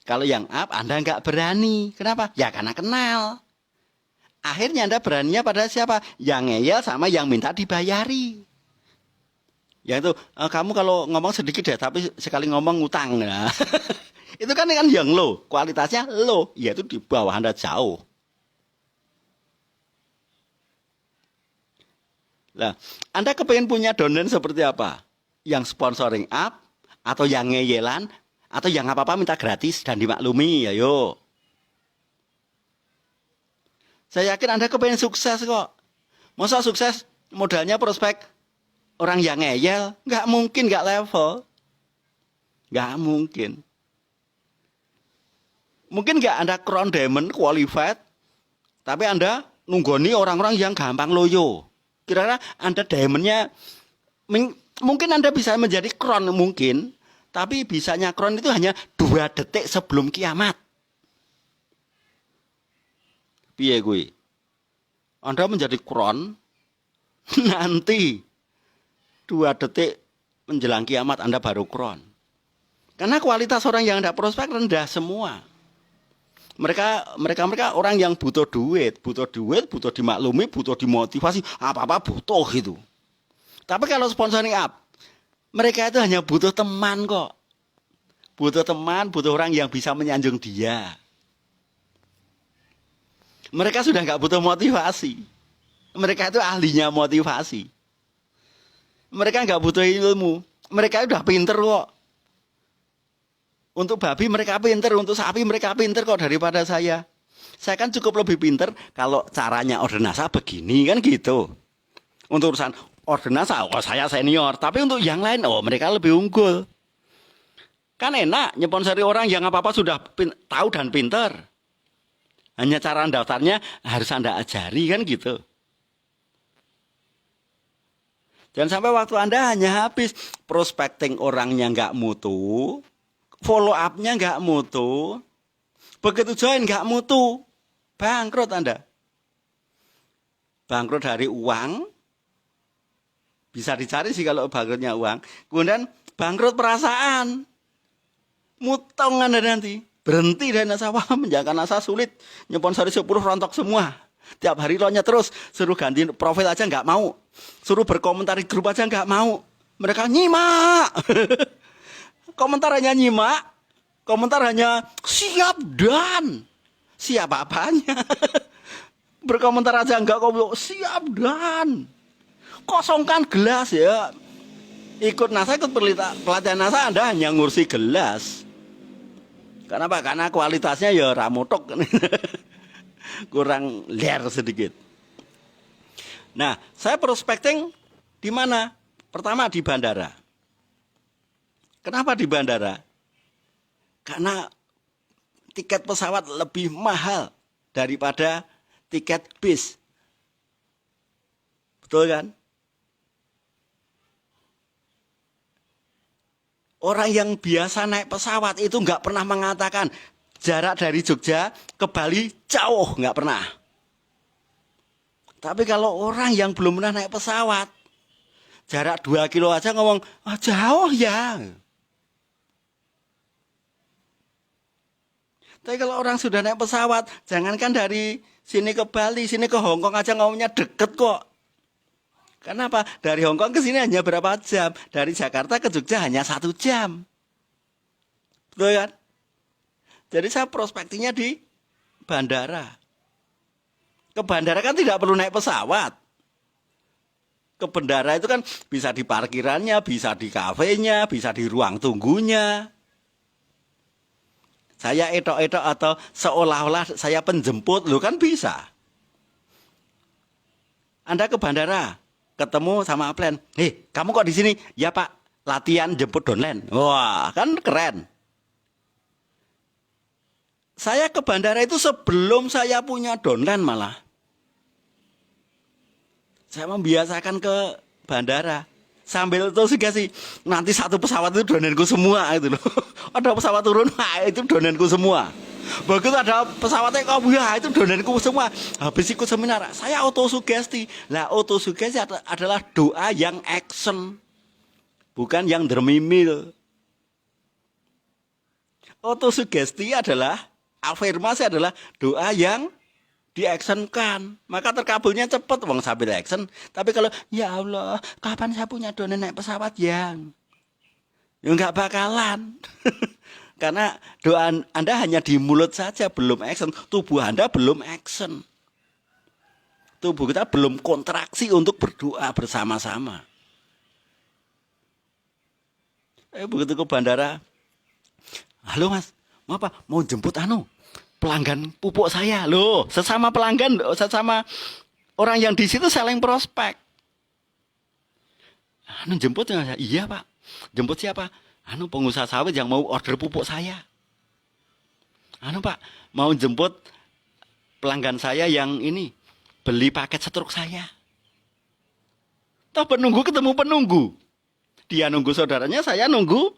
Kalau yang up, Anda nggak berani. Kenapa? Ya karena kenal. Akhirnya Anda beraninya pada siapa? Yang ngeyel sama yang minta dibayari. Yang itu, kamu kalau ngomong sedikit ya, tapi sekali ngomong ngutang. Nah. Itu kan yang low, kualitasnya low. Yaitu di bawah Anda jauh. Nah, Anda kepengen punya downline seperti apa? Yang sponsoring up, atau yang ngeyelan, atau yang apa-apa minta gratis dan dimaklumi, ya yuk. Saya yakin Anda kepengen sukses kok. Masa sukses modalnya prospek orang yang ngeyel? Nggak mungkin, nggak level. Nggak mungkin. Mungkin nggak Anda crown diamond qualified, tapi Anda nunggoni orang-orang yang gampang loyo. Kira-kira Anda diamondnya, mungkin Anda bisa menjadi crown mungkin, tapi bisanya crown itu hanya 2 detik sebelum kiamat. Piye gue? Anda menjadi crown, nanti 2 detik menjelang kiamat Anda baru crown. Karena kualitas orang yang Anda prospek rendah semua. Mereka orang yang butuh duit, butuh dimaklumi, butuh dimotivasi, apa-apa butuh gitu. Tapi kalau sponsoring up, mereka itu hanya butuh teman kok. Butuh teman, butuh orang yang bisa menyanjung dia. Mereka sudah nggak butuh motivasi. Mereka itu ahlinya motivasi. Mereka nggak butuh ilmu. Mereka udah pinter kok. Untuk babi mereka pinter, untuk sapi mereka pinter kok daripada saya. Saya kan cukup lebih pinter kalau caranya order NASA begini kan gitu. Untuk urusan order NASA, oh saya senior. Tapi untuk yang lain, oh mereka lebih unggul. Kan enak nyponsori orang yang apa-apa sudah tahu dan pinter. Hanya cara daftarnya harus Anda ajari kan gitu. Jangan sampai waktu Anda hanya habis prospecting orangnya nggak mutu. Follow up-nya nggak mutu, begitu join nggak mutu, bangkrut Anda. Bangkrut dari uang, bisa dicari sih kalau bangkrutnya uang. Kemudian bangkrut perasaan, mutong Anda nanti. Berhenti dari NASA, wah menjaga NASA sulit, nyponsori 10 rontok semua. Tiap hari lonya terus, suruh ganti profil aja nggak mau. Suruh berkomentari grup aja nggak mau. Mereka nyimak. Komentar hanya nyimak, komentar hanya siap dan siap apanya. Berkomentar aja enggak kok siap dan kosongkan gelas ya. Ikut NASA, ikut pelatihan NASA Anda hanya ngursi gelas. Kenapa? Karena kualitasnya ya ramotok. Kurang liar sedikit. Nah, saya prospecting di mana? Pertama di bandara. Kenapa di bandara? Karena tiket pesawat lebih mahal daripada tiket bis. Betul kan? Orang yang biasa naik pesawat itu nggak pernah mengatakan jarak dari Jogja ke Bali jauh, nggak pernah. Tapi kalau orang yang belum pernah naik pesawat, Jarak 2 kilo aja ngomong, ah, jauh ya. Tapi kalau orang sudah naik pesawat, jangankan dari sini ke Bali, sini ke Hongkong aja ngomongnya deket kok. Kenapa? Dari Hongkong ke sini hanya berapa jam? Dari Jakarta ke Jogja hanya 1 jam. Betul kan? Jadi saya prospektingnya di bandara. Ke bandara kan tidak perlu naik pesawat. Ke bandara itu kan bisa di parkirannya, bisa di kafenya, bisa di ruang tunggunya. Saya etok-etok atau seolah-olah saya penjemput, lo kan bisa. Anda ke bandara, ketemu sama plan. Hei, kamu kok di sini? Ya Pak, latihan jemput downline. Wah, kan keren. Saya ke bandara itu sebelum saya punya downline malah. Saya membiasakan ke bandara. Sambil terus sih nanti satu pesawat itu donenku semua itu loh. Ada pesawat turun, nah, itu donenku semua. Begitu ada pesawatnya kok ya itu donenku semua. Habis ikut seminar, saya autosugesti. Lah autosugesti adalah doa yang action, bukan yang dermimil. Autosugesti adalah afirmasi adalah doa yang diactionkan, maka terkabulnya cepat wong sambil action. Tapi kalau ya Allah, kapan saya punya donen naik pesawat yang ya nggak bakalan. Karena doa Anda hanya di mulut saja, belum action. Tubuh Anda belum action. Tubuh kita belum kontraksi untuk berdoa bersama-sama. Begitu ke bandara, halo Mas, mau apa? Mau jemput pelanggan pupuk saya loh, sesama pelanggan, sesama orang yang di situ saling prospek. Jemput ya? Iya Pak. Jemput siapa? Pengusaha sawit yang mau order pupuk saya. Pak, mau jemput pelanggan saya yang ini beli paket setruk saya. Toh penunggu ketemu penunggu. Dia nunggu saudaranya, saya nunggu.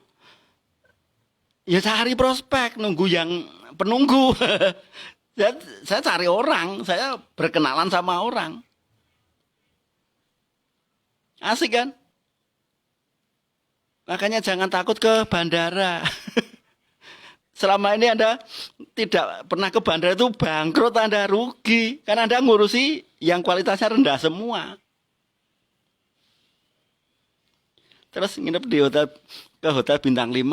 Ya cari prospek, nunggu yang penunggu. Saya cari orang, saya berkenalan sama orang. Asik kan? Makanya jangan takut ke bandara. Selama ini Anda tidak pernah ke bandara itu bangkrut, Anda rugi. Karena Anda ngurusi yang kualitasnya rendah semua. Terus nginep di hotel bintang 5.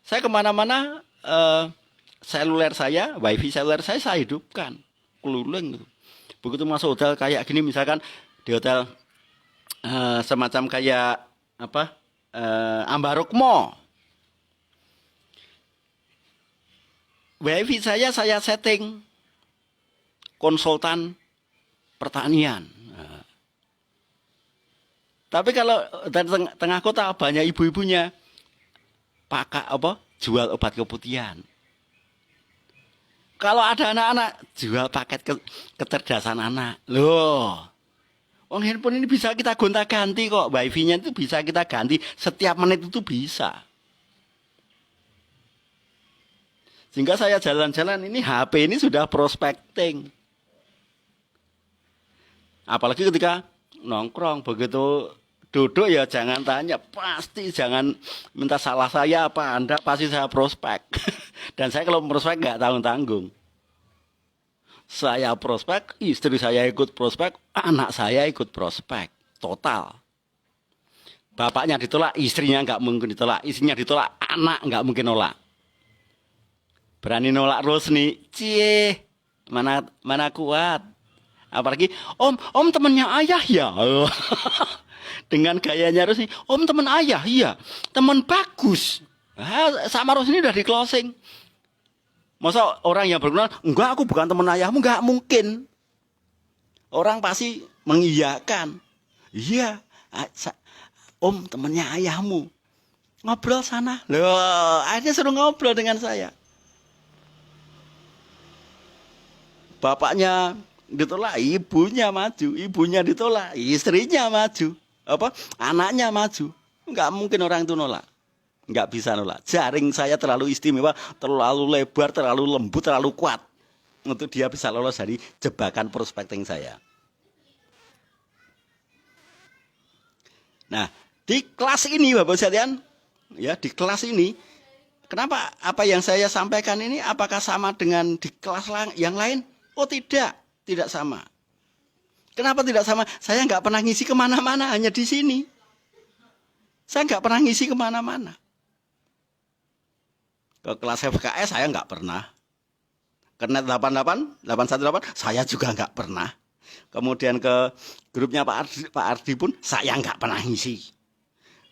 Saya kemana-mana, seluler saya, wifi seluler saya hidupkan. Keliling gitu. Begitu masuk hotel kayak gini, misalkan di hotel semacam kayak Ambarukmo. Wifi saya setting konsultan pertanian. Tapi kalau dari tengah kota banyak ibu-ibunya jual obat keputihan. Kalau ada anak-anak jual paket kecerdasan anak. Loh. Wong handphone ini bisa kita gonta-ganti kok. Wifi-nya itu bisa kita ganti setiap menit itu bisa. Sehingga saya jalan-jalan ini HP ini sudah prospecting. Apalagi ketika nongkrong begitu duduk ya jangan tanya, pasti jangan minta salah saya apa Anda, pasti saya prospek. Dan saya kalau prospek nggak tanggung-tanggung. Saya prospek, istri saya ikut prospek, anak saya ikut prospek, total. Bapaknya ditolak, istrinya nggak mungkin ditolak, istrinya ditolak, anak nggak mungkin nolak. Berani nolak Rosni, cie, mana kuat. Apalagi om temennya ayah ya. Dengan gayanya Rosni, om temen ayah, iya, temen bagus. Sama Rosni udah di closing. Masa orang yang berkenalan, enggak aku bukan temen ayahmu, enggak mungkin. Orang pasti mengiyakan. Iya, om temennya ayahmu. Ngobrol sana. Loh, akhirnya suruh ngobrol dengan saya. Bapaknya ditolak, ibunya maju, ibunya ditolak, istrinya maju, anaknya maju. Enggak mungkin orang itu nolak, enggak bisa nolak. Jaring saya terlalu istimewa, terlalu lebar, terlalu lembut, terlalu kuat untuk dia bisa lolos dari jebakan prospecting saya. Nah, di kelas ini Bapak sekalian, ya di kelas ini, kenapa apa yang saya sampaikan ini apakah sama dengan di kelas yang lain? Oh tidak, tidak sama. Kenapa tidak sama? Saya nggak pernah ngisi kemana-mana, hanya di sini. Saya nggak pernah ngisi kemana-mana. Ke kelas FKS saya nggak pernah. Kernet 88, 818 saya juga nggak pernah. Kemudian ke grupnya Pak Ardi pun saya nggak pernah ngisi.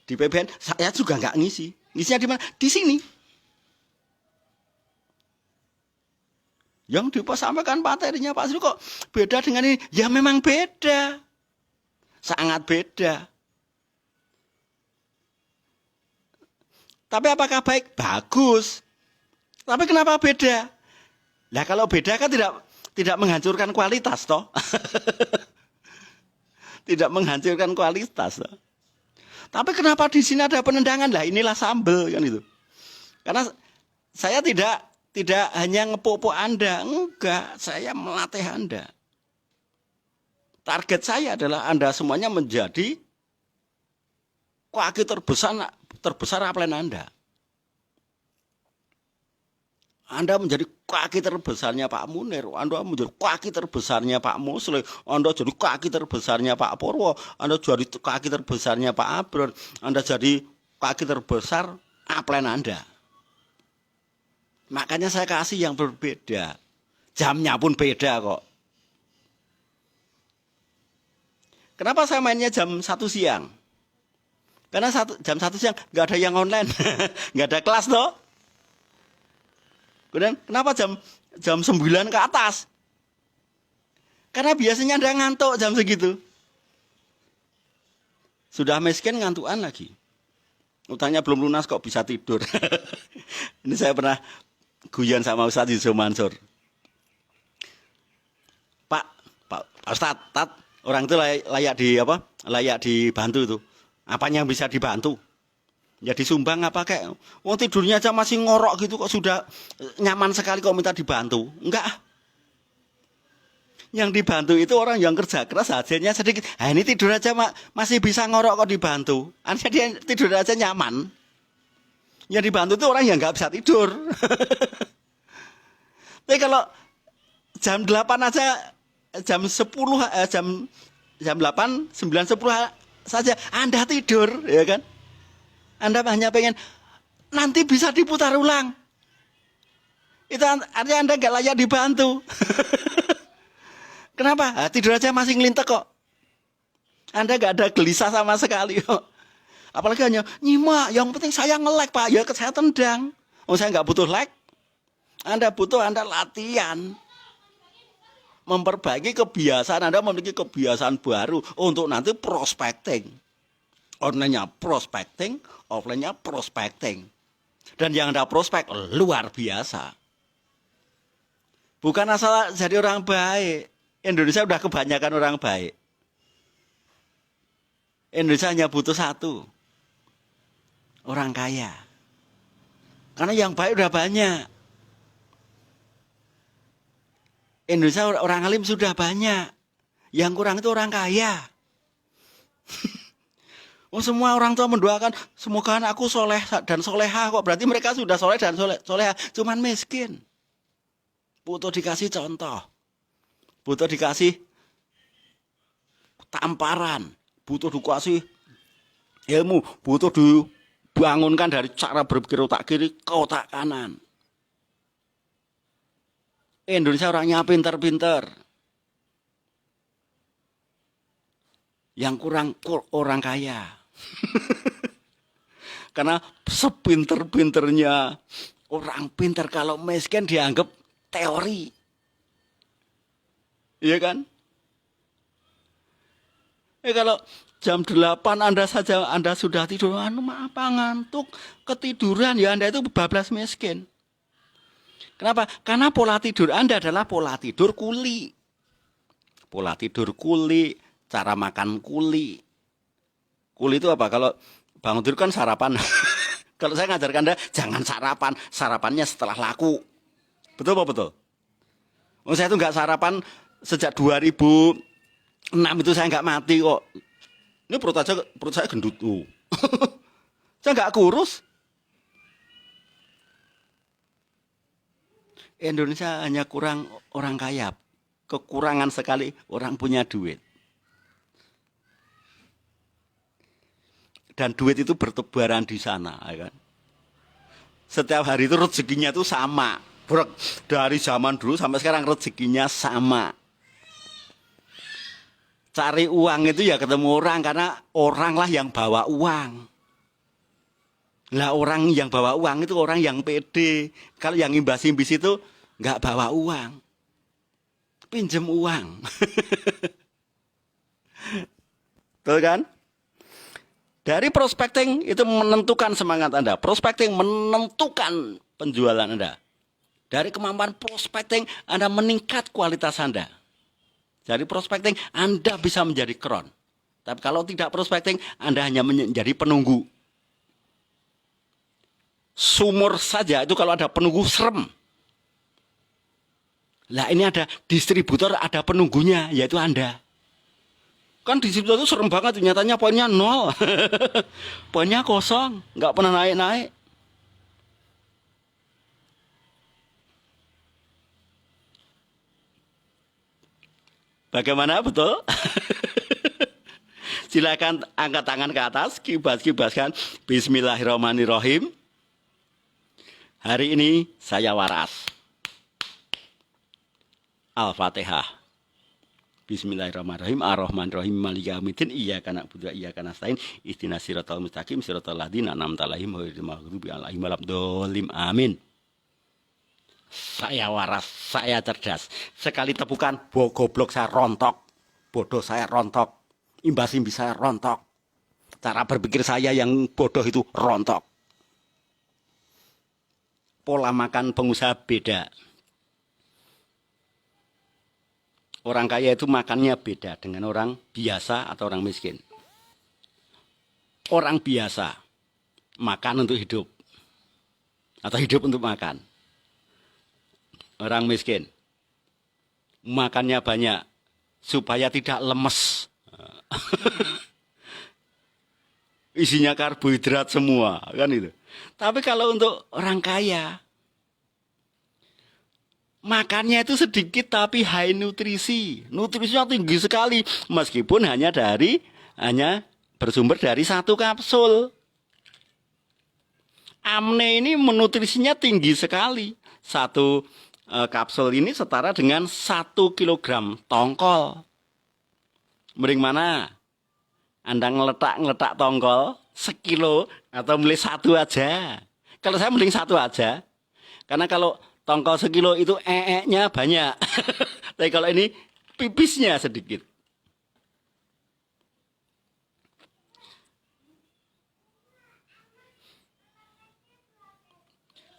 Di PBN saya juga nggak ngisi. Ngisinya di mana? Di sini. Yang disampaikan materinya Pak Sri kok beda dengan ini? Ya memang beda. Sangat beda. Tapi apakah baik? Bagus. Tapi kenapa beda? Nah kalau beda kan tidak menghancurkan kualitas toh. Tidak menghancurkan kualitas toh. Tapi kenapa di sini ada penendangan? Lah inilah sambel kan itu. Karena saya tidak hanya ngepopok Anda, enggak, saya melatih Anda. Target saya adalah Anda semuanya menjadi kaki terbesar aplen Anda. Anda menjadi kaki terbesarnya Pak Munir, Anda menjadi kaki terbesarnya Pak Musli, Anda jadi kaki terbesarnya Pak Purwo, Anda jadi kaki terbesarnya Pak Abron, Anda jadi kaki terbesar aplen Anda. Makanya saya kasih yang berbeda. Jamnya pun beda kok. Kenapa saya mainnya jam 1 siang? Karena jam 1 siang nggak ada yang online, nggak ada kelas toh. Kemudian kenapa jam 9 ke atas? Karena biasanya Anda ngantuk jam segitu. Sudah miskin ngantukan lagi. Utangnya belum lunas kok bisa tidur. Ini saya pernah guyon sama Ustadz Yusuf Mansur. Pak Ustadz, orang itu layak dibantu itu. Apanya yang bisa dibantu? Ya disumbang apa kayak, oh tidurnya aja masih ngorok gitu kok sudah nyaman sekali kok minta dibantu. Enggak. Yang dibantu itu orang yang kerja keras hasilnya sedikit. Nah ini tidur aja masih bisa ngorok kok dibantu. Artinya dia tidur aja nyaman. Yang dibantu itu orang yang nggak bisa tidur. Tapi kalau jam 8 aja, jam 10, jam 8, 9, 10 saja Anda tidur, ya kan? Anda hanya pengen nanti bisa diputar ulang. Itu artinya Anda nggak layak dibantu. Kenapa? Nah, tidur aja masih ngelintek kok. Anda nggak ada gelisah sama sekali kok. Apalagi hanya nyimak, yang penting saya nge-like Pak, ya saya tendang. Oh saya nggak butuh like. Anda latihan. Memperbaiki kebiasaan Anda, memiliki kebiasaan baru untuk nanti prospecting. Online-nya prospecting, offline-nya prospecting. Dan yang Anda prospek luar biasa. Bukan asal jadi orang baik. Indonesia udah kebanyakan orang baik. Indonesia hanya butuh satu. Orang kaya. Karena yang baik udah banyak. Indonesia orang alim sudah banyak. Yang kurang itu orang kaya. Oh, semua orang tua mendoakan semoga anakku soleh dan soleha kok. Berarti mereka sudah soleh dan soleha. Cuman miskin. Butuh dikasih contoh. Butuh dikasih tamparan. Butuh dikasih ilmu. Butuh dibangunkan dari cara berpikir otak kiri ke otak kanan. Indonesia orangnya pinter-pinter. Yang kurang orang kaya. Karena sepinter-pinternya orang pinter kalau miskin dianggap teori. Iya kan? Kalau jam 8 Anda sudah tidur, apa ngantuk, ketiduran ya Anda itu bablas miskin. Kenapa? Karena pola tidur Anda adalah pola tidur kuli. Pola tidur kuli, cara makan kuli. Kuli itu apa? Kalau bangun tidur kan sarapan. Kalau saya ngajarkan Anda, jangan sarapan. Sarapannya setelah laku. Betul apa betul? Oh, saya itu nggak sarapan sejak 2006 itu saya nggak mati kok. Ini perut saya gendut tuh. Saya nggak kurus. Indonesia hanya kurang orang kaya. Kekurangan sekali orang punya duit. Dan duit itu bertebaran di sana, ya kan? Setiap hari itu rezekinya itu sama. Dari zaman dulu sampai sekarang rezekinya sama. Cari uang itu ya ketemu orang, karena oranglah yang bawa uang. Lah orang yang bawa uang itu orang yang pede. Kalau yang imbas-imbis itu nggak bawa uang, pinjem uang. Betul kan? Dari prospecting itu menentukan semangat Anda. Prospecting menentukan penjualan Anda. Dari kemampuan prospecting Anda meningkat kualitas Anda. Dari prospecting Anda bisa menjadi kron. Tapi kalau tidak prospecting, Anda hanya menjadi penunggu. Sumur saja itu kalau ada penunggu serem. Lah ini ada distributor, ada penunggunya, yaitu Anda. Kan distributor itu serem banget, nyatanya poinnya 0. Poinnya kosong, nggak pernah naik-naik. Bagaimana, betul? Silakan angkat tangan ke atas, kibas-kibaskan. Bismillahirrahmanirrahim. Hari ini saya waras. Al-Fatihah. Bismillahirrahmanirrahim. Ar-Rahmanirrahim. Maliki yaumiddin. Iyyaka na'budu wa iyyaka nasta'in. Ihdinas siratal mustaqim. Siratal ladzina an'amta 'alaihim ghairil maghdubi 'alaihim waladdallin. Amin. Saya waras, saya cerdas. Sekali tepukan, goblok saya rontok. Bodoh saya rontok. Imbas-imbis saya rontok. Cara berpikir saya yang bodoh itu rontok. Pola makan pengusaha beda. Orang kaya itu makannya beda dengan orang biasa atau orang miskin. Orang biasa makan untuk hidup atau hidup untuk makan. Orang miskin makannya banyak supaya tidak lemes. Isinya karbohidrat semua, kan itu. Tapi kalau untuk orang kaya, makannya itu sedikit tapi high nutrisi. Nutrisinya tinggi sekali meskipun hanya bersumber dari satu kapsul. Amne ini nutrisinya tinggi sekali. Satu kapsul ini setara dengan 1 kilogram tongkol. Mending mana? Anda ngeletak tongkol 1 kilo atau beli 1 aja. Kalau saya mending 1 aja. Karena kalau tongkol 1 kilo itu nya banyak. Tapi kalau ini pipisnya sedikit.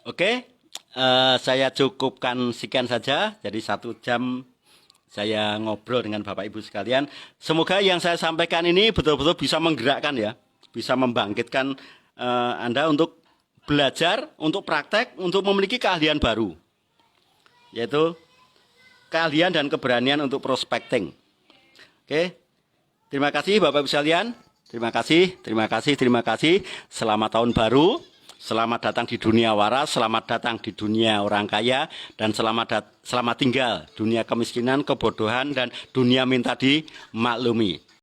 Oke, saya cukupkan sekian saja. Jadi 1 jam saya ngobrol dengan Bapak Ibu sekalian. Semoga yang saya sampaikan ini betul-betul bisa menggerakkan ya. Bisa membangkitkan Anda untuk belajar, untuk praktek, untuk memiliki keahlian baru. Yaitu keahlian dan keberanian untuk prospecting. Oke. Terima kasih Bapak Ibu sekalian. Terima kasih. Selamat tahun baru. Selamat datang di dunia waras, selamat datang di dunia orang kaya, dan selamat tinggal dunia kemiskinan, kebodohan, dan dunia minta dimaklumi.